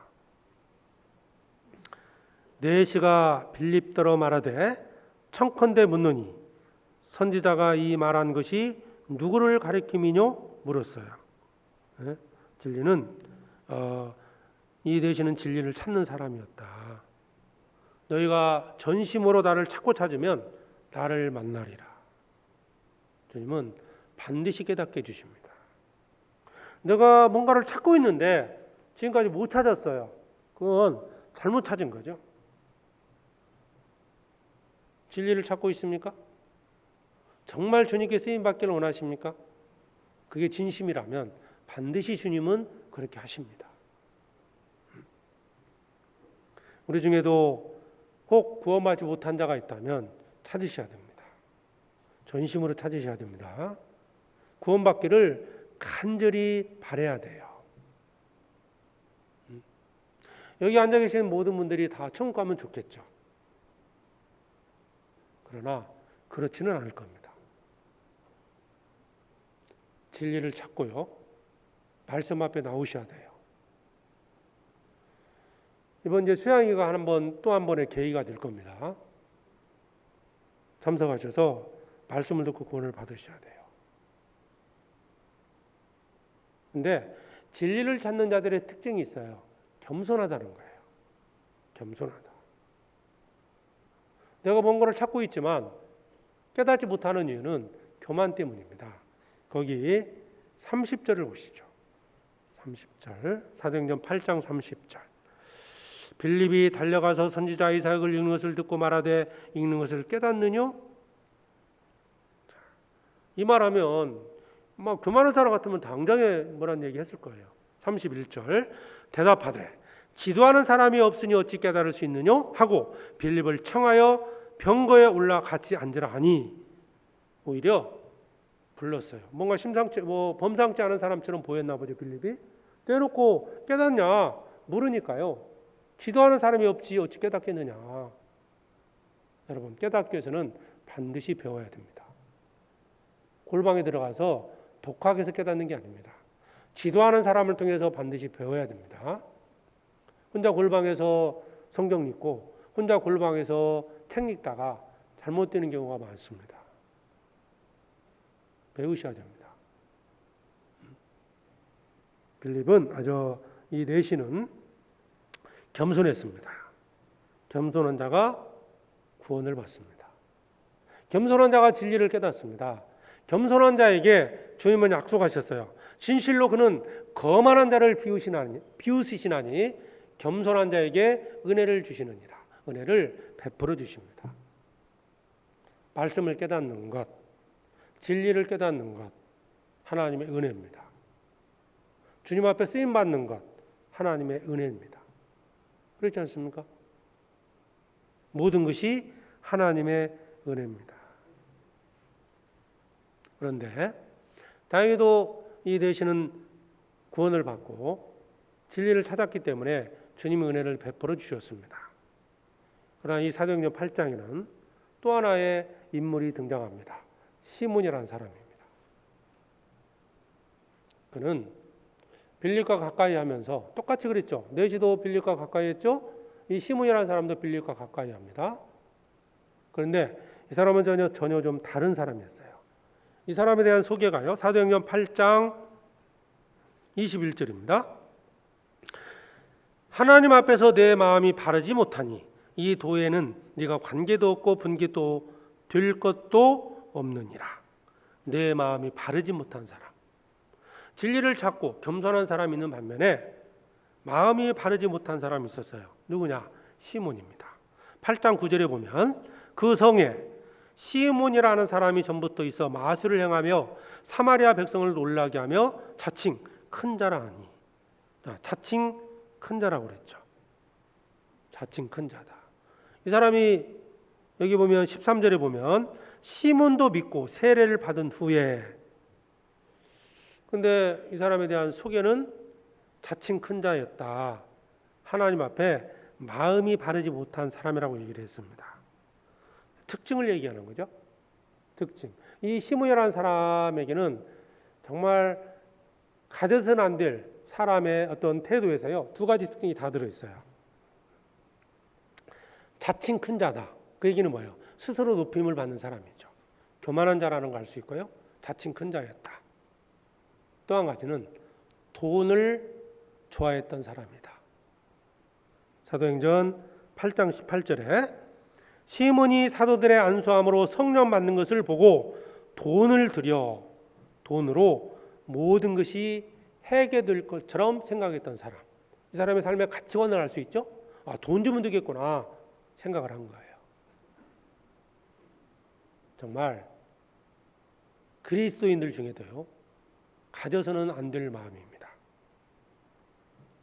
네시가 빌립더러 말하되 청컨대 묻노니 선지자가 이 말한 것이 누구를 가리킴이뇨? 물었어요. 진리는 이 네시는 진리를 찾는 사람이었다. 너희가 전심으로 나를 찾으면 나를 만나리라. 주님은 반드시 깨닫게 해주십니다. 내가 뭔가를 찾고 있는데 지금까지 못 찾았어요. 그건 잘못 찾은 거죠. 진리를 찾고 있습니까? 정말 주님께 쓰임받기를 원하십니까? 그게 진심이라면 반드시 주님은 그렇게 하십니다. 우리 중에도 혹 구원받지 못한 자가 있다면 찾으셔야 됩니다. 전심으로 찾으셔야 됩니다. 구원받기를 간절히 바라야 돼요. 여기 앉아 계시는 모든 분들이 다 천국 가면 좋겠죠. 그러나 그렇지는 않을 겁니다. 진리를 찾고요, 말씀 앞에 나오셔야 돼요. 이번 이제 수양이가 또 한 번의 계기가 될 겁니다. 참석하셔서 말씀을 듣고 구원을 받으셔야 돼요. 근데 진리를 찾는 자들의 특징이 있어요. 겸손하다는 거예요. 겸손하다. 내가 뭔가를 찾고 있지만 깨닫지 못하는 이유는 교만 때문입니다. 거기 30절을 보시죠. 30절, 사도행전 8장 30절. 빌립이 달려가서 선지자 이사야를 읽는 것을 듣고 말하되 읽는 것을 깨닫느뇨? 이 말하면 막 교만한 사람 같으면 당장에 뭐란 얘기 했을 거예요. 31절, 대답하되 지도하는 사람이 없으니 어찌 깨달을 수 있느뇨? 하고 빌립을 청하여 병거에 올라 같이 앉으라 하니, 오히려 불렀어요. 뭔가 범상치 않은 사람처럼 보였나 보죠. 빌립이 대놓고 깨닫냐 물으니까요, 지도하는 사람이 없지 어찌 깨닫겠느냐. 여러분, 깨닫기 위해서는 반드시 배워야 됩니다. 골방에 들어가서 독학해서 깨닫는 게 아닙니다. 지도하는 사람을 통해서 반드시 배워야 됩니다. 혼자 골방에서 성경 읽고 혼자 골방에서 책 읽다가 잘못되는 경우가 많습니다. 배우셔야 됩니다. 빌립은 이 네시는 겸손했습니다. 겸손한 자가 구원을 받습니다. 겸손한 자가 진리를 깨닫습니다. 겸손한 자에게 주님은 약속하셨어요. 진실로 그는 거만한 자를 비웃으시나니 겸손한 자에게 은혜를 주시느니라. 은혜를 베풀어 주십니다. 말씀을 깨닫는 것, 진리를 깨닫는 것, 하나님의 은혜입니다. 주님 앞에 쓰임 받는 것, 하나님의 은혜입니다. 그렇지 않습니까? 모든 것이 하나님의 은혜입니다. 그런데 다행히도 이 대신은 구원을 받고 진리를 찾았기 때문에 주님의 은혜를 베풀어 주셨습니다. 그러나 이 사도행전 8장에는 또 하나의 인물이 등장합니다. 시몬이라는 사람입니다. 그는 빌립과 가까이 하면서 똑같이 그랬죠. 네시도 빌립과 가까이 했죠. 이 시몬이라는 사람도 빌립과 가까이 합니다. 그런데 이 사람은 전혀 좀 다른 사람이었어요. 이 사람에 대한 소개가요. 사도행전 8장 21절입니다. 하나님 앞에서 내 마음이 바르지 못하니 이 도에는 네가 관계도 없고 분기도 될 것도 없느니라. 내 마음이 바르지 못한 사람, 진리를 찾고 겸손한 사람이 있는 반면에 마음이 바르지 못한 사람이 있었어요. 누구냐? 시몬입니다. 8장 9절에 보면 그 성에 시몬이라는 사람이 전부터 있어 마술을 행하며 사마리아 백성을 놀라게 하며 자칭 큰 자라 하니, 자칭 큰 자라고 그랬죠. 자칭 큰 자다. 이 사람이 여기 보면 13절에 보면 시몬도 믿고 세례를 받은 후에, 근데 이 사람에 대한 소개는 자칭 큰 자였다. 하나님 앞에 마음이 바르지 못한 사람이라고 얘기를 했습니다. 특징을 얘기하는 거죠. 특징. 이 시몬이라는 사람에게는 정말 가져서는 안 될 사람의 어떤 태도에서요, 두 가지 특징이 다 들어있어요. 자칭 큰 자다. 그 얘기는 뭐예요? 스스로 높임을 받는 사람이죠. 교만한 자라는 걸 알 수 있고요. 자칭 큰 자였다. 또 한 가지는 돈을 좋아했던 사람이다. 사도행전 8장 18절에 시몬이 사도들의 안수함으로 성령 받는 것을 보고 돈을 들여 돈으로 모든 것이 해결될 것처럼 생각했던 사람. 이 사람의 삶의 가치관을 알 수 있죠. 돈 주면 되겠구나 생각을 한 거예요. 정말 그리스도인들 중에도요, 가져서는 안 될 마음입니다.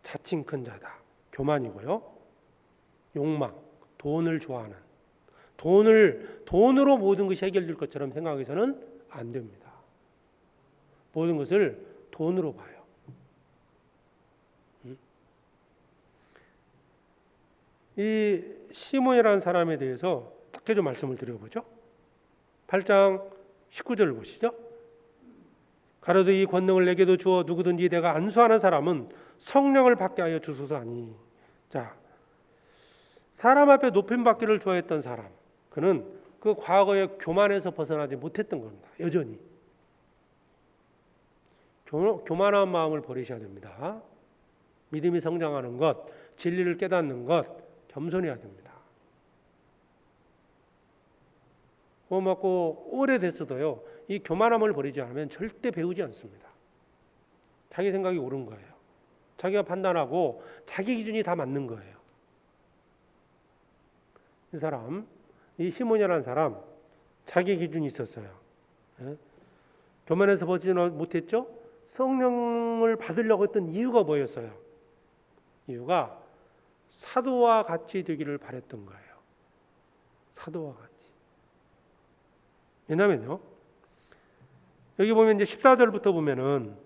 자칭 큰 자다. 교만이고요. 욕망, 돈을 좋아하는, 돈으로 모든 것이 해결될 것처럼 생각해서는 안 됩니다. 모든 것을 돈으로 봐요. 이 시몬이라는 사람에 대해서 딱히 좀 말씀을 드려보죠. 8장 19절을 보시죠. 가로되 이 권능을 내게도 주어 누구든지 내가 안수하는 사람은 성령을 받게 하여 주소서 하니. 자, 사람 앞에 높임 받기를 좋아했던 사람, 그는 그 과거의 교만에서 벗어나지 못했던 겁니다. 여전히 교만한 마음을 버리셔야 됩니다. 믿음이 성장하는 것, 진리를 깨닫는 것, 겸손해야 됩니다. 고맙고 오래됐어도요, 이 교만함을 버리지 않으면 절대 배우지 않습니다. 자기 생각이 옳은 거예요. 자기가 판단하고 자기 기준이 다 맞는 거예요. 이 사람, 이 시몬이라는 사람, 자기 기준이 있었어요. 교만에서 벗지 못했죠? 성령을 받으려고 했던 이유가 뭐였어요? 이유가 사도와 같이 되기를 바랬던 거예요. 사도와 같이. 왜냐면요, 여기 보면 이제 14절부터 보면은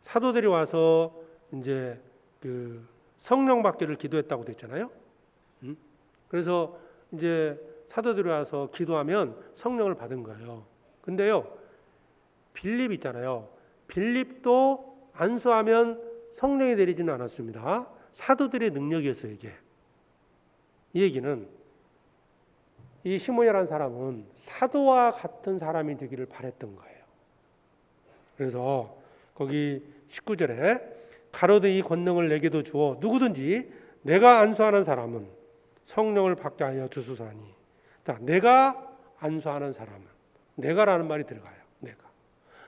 사도들이 와서 이제 그 성령 받기를 기도했다고 됐잖아요. 그래서 이제 사도들이 와서 기도하면 성령을 받은 거예요. 근데요, 빌립 있잖아요. 빌립도 안수하면 성령이 내리지는 않았습니다. 사도들의 능력이었어요, 이게. 이 얘기는 이 시몬이라는 사람은 사도와 같은 사람이 되기를 바랬던 거예요. 그래서 거기 19절에 가로되 이 권능을 내게도 주어 누구든지 내가 안수하는 사람은 성령을 받게 하여 주소서하니. 자, 내가 안수하는 사람은, 내가라는 말이 들어가요.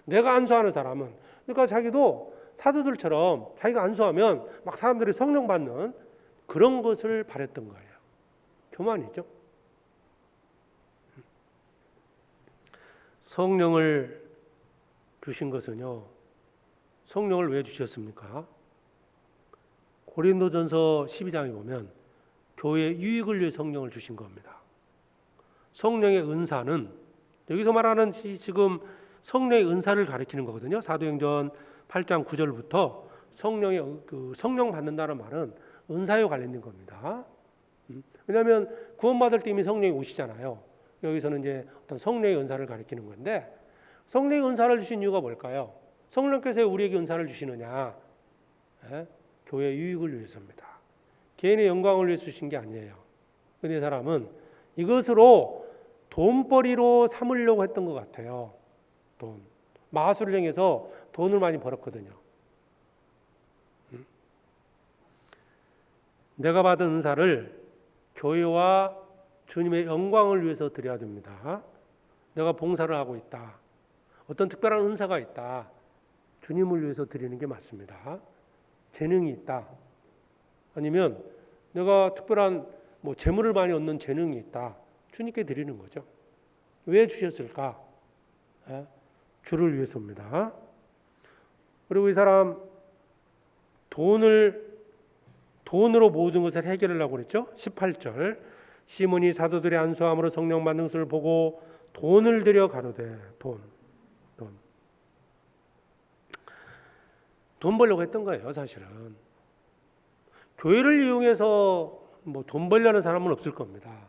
내가 안수하는 사람은, 그러니까 자기도 사도들처럼 자기가 안수하면 막 사람들이 성령 받는 그런 것을 바랬던 거예요. 교만이죠. 성령을 주신 것은요, 성령을 왜 주셨습니까? 고린도전서 12장에 보면 교회 유익을 위해 성령을 주신 겁니다. 성령의 은사는 여기서 말하는 지금 성령의 은사를 가리키는 거거든요. 사도행전 8장 9절부터 성령의 성령 받는다는 말은 은사에 관련된 겁니다. 왜냐하면 구원받을 때 이미 성령이 오시잖아요. 여기서는 이제 어떤 성령의 은사를 가리키는 건데, 성령의 은사를 주신 이유가 뭘까요? 성령께서 우리에게 은사를 주시느냐? 교회 유익을 위해서입니다. 개인의 영광을 위해서 주신 게 아니에요. 근데 이 사람은 이것으로 돈벌이로 삼으려고 했던 것 같아요. 돈. 마술을 행해서 돈을 많이 벌었거든요. 내가 받은 은사를 교회와 주님의 영광을 위해서 드려야 됩니다. 내가 봉사를 하고 있다. 어떤 특별한 은사가 있다. 주님을 위해서 드리는 게 맞습니다. 재능이 있다. 아니면 내가 특별한 재물을 많이 얻는 재능이 있다. 주님께 드리는 거죠. 왜 주셨을까? 주를 위해서입니다. 그리고 이 사람 돈으로 모든 것을 해결하려고 그랬죠. 18절 시몬이 사도들의 안수함으로 성령 받는 것을 보고 돈을 들여 가로되 돈 벌려고 했던 거예요. 사실은 교회를 이용해서 돈 벌려는 사람은 없을 겁니다.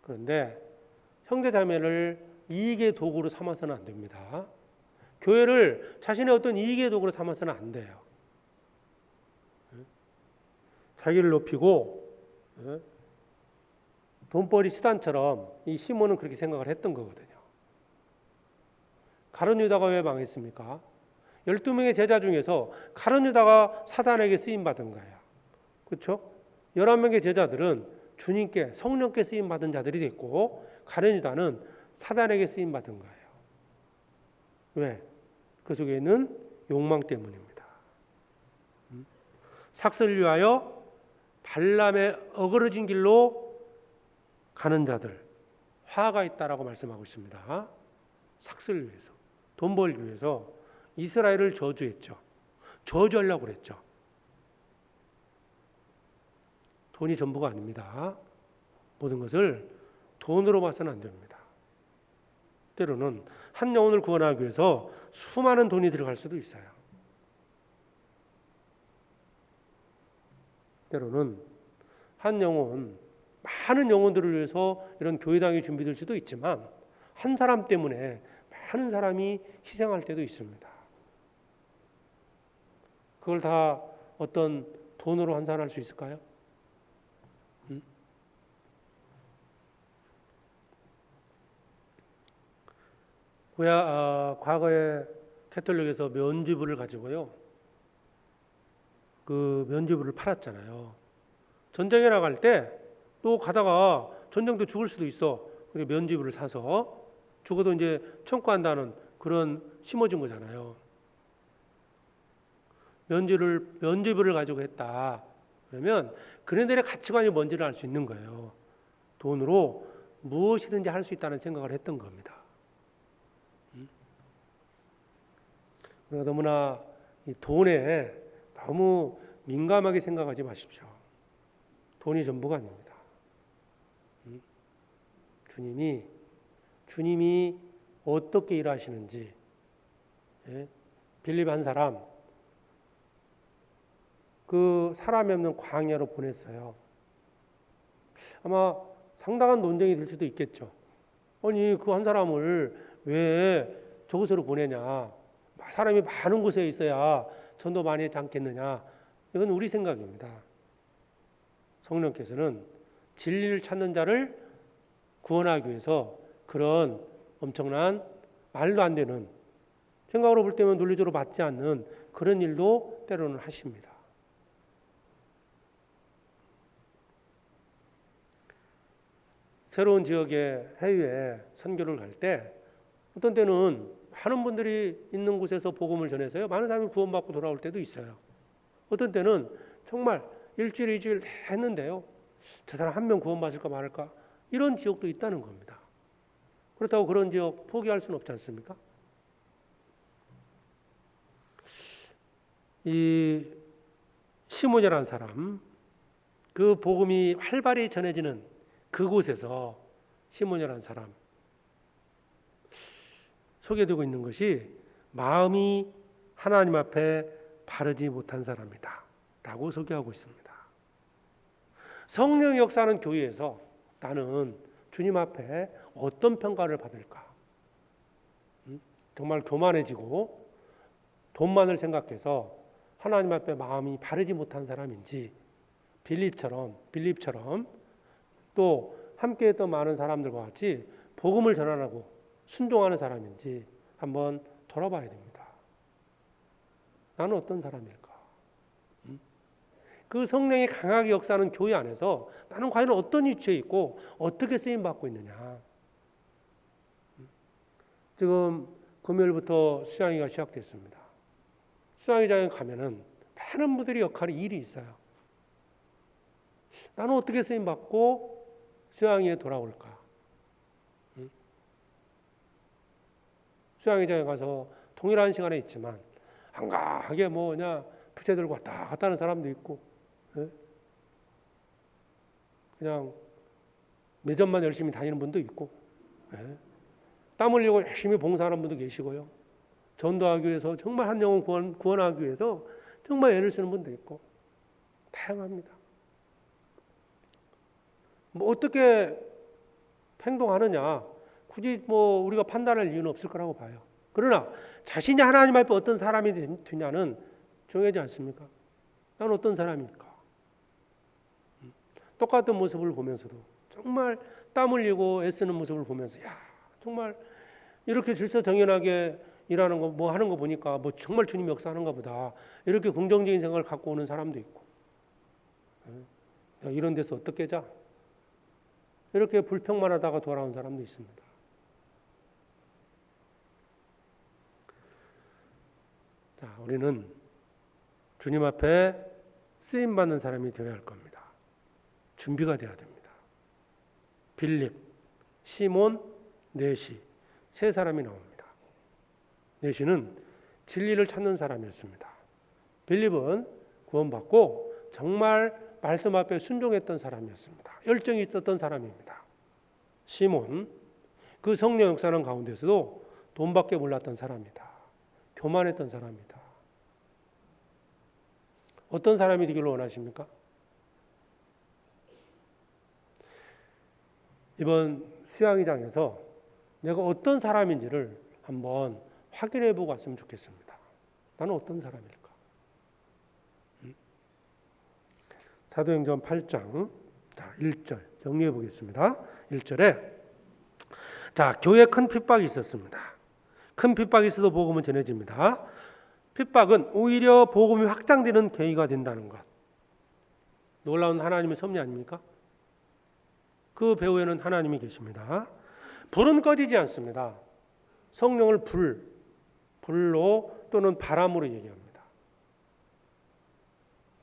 그런데 형제자매를 이익의 도구로 삼아서는 안 됩니다. 교회를 자신의 어떤 이익의 도구로 삼아서는 안 돼요. 자기를 높이고 돈벌이 수단처럼 이 시몬은 그렇게 생각을 했던 거거든요. 가룟 유다가 왜 망했습니까? 12명의 제자 중에서 가룟 유다가 사단에게 쓰임 받은 거예요. 그렇죠? 11명의 제자들은 주님께 성령께 쓰임 받은 자들이 됐고 가룟 유다는 사단에게 쓰임 받은 거예요. 왜? 그 속에 있는 욕망 때문입니다. 삭슬 위하여 발람의 어그러진 길로 가는 자들, 화가 있다라고 말씀하고 있습니다. 삭슬 위해서, 돈 벌기 위해서 이스라엘을 저주했죠. 저주하려고 그랬죠. 돈이 전부가 아닙니다. 모든 것을 돈으로 봐서는 안 됩니다. 때로는 한 영혼을 구원하기 위해서 수많은 돈이 들어갈 수도 있어요. 때로는 한 영혼, 많은 영혼들을 위해서 이런 교회당이 준비될 수도 있지만 한 사람 때문에 많은 사람이 희생할 때도 있습니다. 그걸 다 어떤 돈으로 환산할 수 있을까요? 과거에 캐톨릭에서 면죄부를 가지고요. 그 면죄부를 팔았잖아요. 전쟁에 나갈 때 또 가다가 전쟁도 죽을 수도 있어. 면죄부를 사서 죽어도 이제 청구한다는 그런 심어진 거잖아요. 면죄부를 가지고 했다. 그러면 그네들의 가치관이 뭔지를 알 수 있는 거예요. 돈으로 무엇이든지 할 수 있다는 생각을 했던 겁니다. 너무나 이 돈에 너무 민감하게 생각하지 마십시오. 돈이 전부가 아닙니다. 주님이 어떻게 일하시는지, 빌립 한 사람, 그 사람이 없는 광야로 보냈어요. 아마 상당한 논쟁이 될 수도 있겠죠. 아니 그 한 사람을 왜 저곳으로 보내냐? 사람이 많은 곳에 있어야 전도 많이 하지 않겠느냐? 이건 우리 생각입니다. 성령께서는 진리를 찾는 자를 구원하기 위해서 그런 엄청난 말도 안 되는 생각으로 볼 때면 논리적으로 맞지 않는 그런 일도 때로는 하십니다. 새로운 지역에 해외에 선교를 갈 때 어떤 때는 많은 분들이 있는 곳에서 복음을 전해서요. 많은 사람이 구원받고 돌아올 때도 있어요. 어떤 때는 정말 일주일, 이주일 했는데요. 저 사람 한 명 구원받을까 말할까 이런 지역도 있다는 겁니다. 그렇다고 그런 지역 포기할 수는 없지 않습니까? 이 시몬이라는 사람, 그 복음이 활발히 전해지는 그곳에서 시몬이라는 사람 소개되고 있는 것이 마음이 하나님 앞에 바르지 못한 사람이다 라고 소개하고 있습니다. 성령의 역사하는 교회에서 나는 주님 앞에 어떤 평가를 받을까? 정말 교만해지고 돈만을 생각해서 하나님 앞에 마음이 바르지 못한 사람인지 빌립처럼 또 함께했던 많은 사람들과 같이 복음을 전하고 순종하는 사람인지 한번 돌아봐야 됩니다. 나는 어떤 사람일까? 그 성령이 강하게 역사하는 교회 안에서 나는 과연 어떤 위치에 있고 어떻게 쓰임받고 있느냐. 지금 금요일부터 수양회가 시작됐습니다. 수양회장에 가면은 많은 분들이 역할이 일이 있어요. 나는 어떻게 쓰임받고 수양회에 돌아올까? 수양회장에 가서 동일한 시간에 있지만 한가하게 뭐냐 부채 들고 왔다 갔다 하는 사람도 있고, 그냥 매점만 열심히 다니는 분도 있고, 땀 흘리고 열심히 봉사하는 분도 계시고요. 전도하기 위해서 정말 한 영혼 구원하기 위해서 정말 애를 쓰는 분도 있고 다양합니다. 뭐 어떻게 행동하느냐 굳이 뭐 우리가 판단할 이유는 없을 거라고 봐요. 그러나 자신이 하나님 앞에 어떤 사람이 되냐는 중요하지 않습니까? 난 어떤 사람일까? 똑같은 모습을 보면서도 정말 땀 흘리고 애쓰는 모습을 보면서 야 정말 이렇게 질서정연하게 일하는 거 뭐 하는 거 보니까 뭐 정말 주님 역사하는가 보다 이렇게 긍정적인 생각을 갖고 오는 사람도 있고, 야, 이런 데서 어떻게 자? 이렇게 불평만 하다가 돌아온 사람도 있습니다. 자, 우리는 주님 앞에 쓰임받는 사람이 되어야 할 겁니다. 준비가 되어야 됩니다. 빌립, 시몬, 네시 세 사람이 나옵니다. 네시는 진리를 찾는 사람이었습니다. 빌립은 구원받고 정말 말씀 앞에 순종했던 사람이었습니다. 열정이 있었던 사람입니다. 시몬, 그 성령 역사는 가운데서도 돈밖에 몰랐던 사람이다. 교만했던 사람이다. 어떤 사람이 되기를 원하십니까? 이번 수양회장에서 내가 어떤 사람인지를 한번 확인해 보고 왔으면 좋겠습니다. 나는 어떤 사람일까? 사도행전 8장 1절 정리해 보겠습니다. 1절에 자, 교회에 큰 핍박이 있었습니다. 큰 핍박이 있어도 복음은 전해집니다. 핍박은 오히려 복음이 확장되는 계기가 된다는 것. 놀라운 하나님의 섭리 아닙니까? 그 배후에는 하나님이 계십니다. 불은 꺼지지 않습니다. 성령을 불로 또는 바람으로 얘기합니다.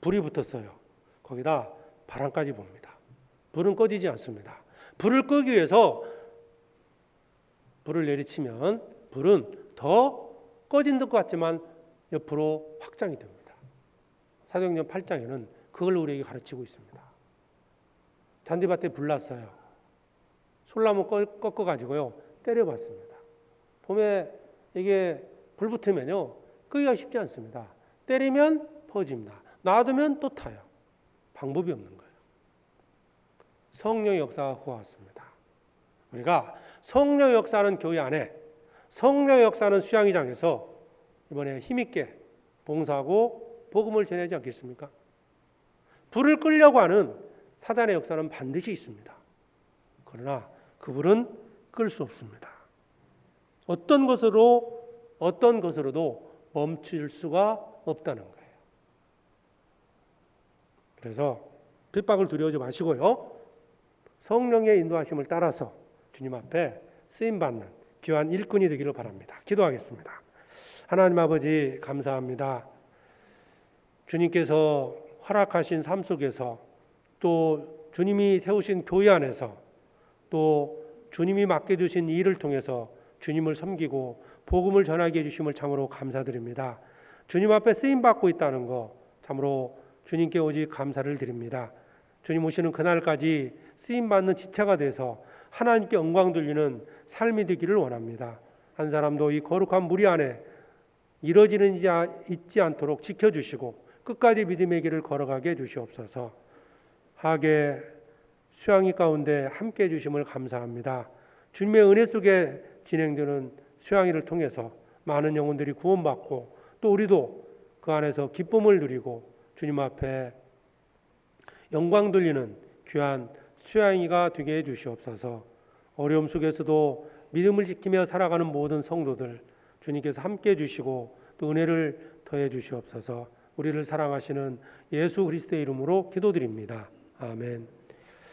불이 붙었어요. 거기다 바람까지 봅니다. 불은 꺼지지 않습니다. 불을 끄기 위해서 불을 내리치면 불은 더 꺼진 것 같지만 옆으로 확장이 됩니다. 사도행전 8장에는 그걸 우리에게 가르치고 있습니다. 잔디밭에 불 났어요. 솔나무 꺾어가지고요 때려봤습니다. 봄에 이게 불 붙으면요 끄기가 쉽지 않습니다. 때리면 퍼집니다. 놔두면 또 타요. 방법이 없는 거예요. 성령의 역사가 후왔습니다. 우리가 성령의 역사하는 교회 안에 성령의 역사하는 수양회장에서 이번에 힘있게 봉사하고 복음을 전하지 않겠습니까? 불을 끌려고 하는 사단의 역사는 반드시 있습니다. 그러나 그 불은 끌 수 없습니다. 어떤 것으로도 멈출 수가 없다는 거예요. 그래서 핍박을 두려워하지 마시고요. 성령의 인도하심을 따라서 주님 앞에 쓰임받는 귀한 일꾼이 되기를 바랍니다. 기도하겠습니다. 하나님 아버지 감사합니다. 주님께서 허락하신 삶 속에서 또 주님이 세우신 교회 안에서 또 주님이 맡겨주신 일을 통해서 주님을 섬기고 복음을 전하게 해주심을 참으로 감사드립니다. 주님 앞에 쓰임받고 있다는 거 참으로 주님께 오직 감사를 드립니다. 주님 오시는 그날까지 쓰임받는 지체가 돼서 하나님께 영광 돌리는 삶이 되기를 원합니다. 한 사람도 이 거룩한 무리 안에 이뤄지는 지 잊지 않도록 지켜주시고 끝까지 믿음의 길을 걸어가게 해주시옵소서. 하게 수양이 가운데 함께 해주심을 감사합니다. 주님의 은혜 속에 진행되는 수양이를 통해서 많은 영혼들이 구원받고 또 우리도 그 안에서 기쁨을 누리고 주님 앞에 영광 돌리는 귀한 수양이가 되게 해주시옵소서. 어려움 속에서도 믿음을 지키며 살아가는 모든 성도들 주님께서 함께 해주시고 또 은혜를 더해 주시옵소서. 우리를 사랑하시는 예수 그리스도의 이름으로 기도드립니다. 아멘.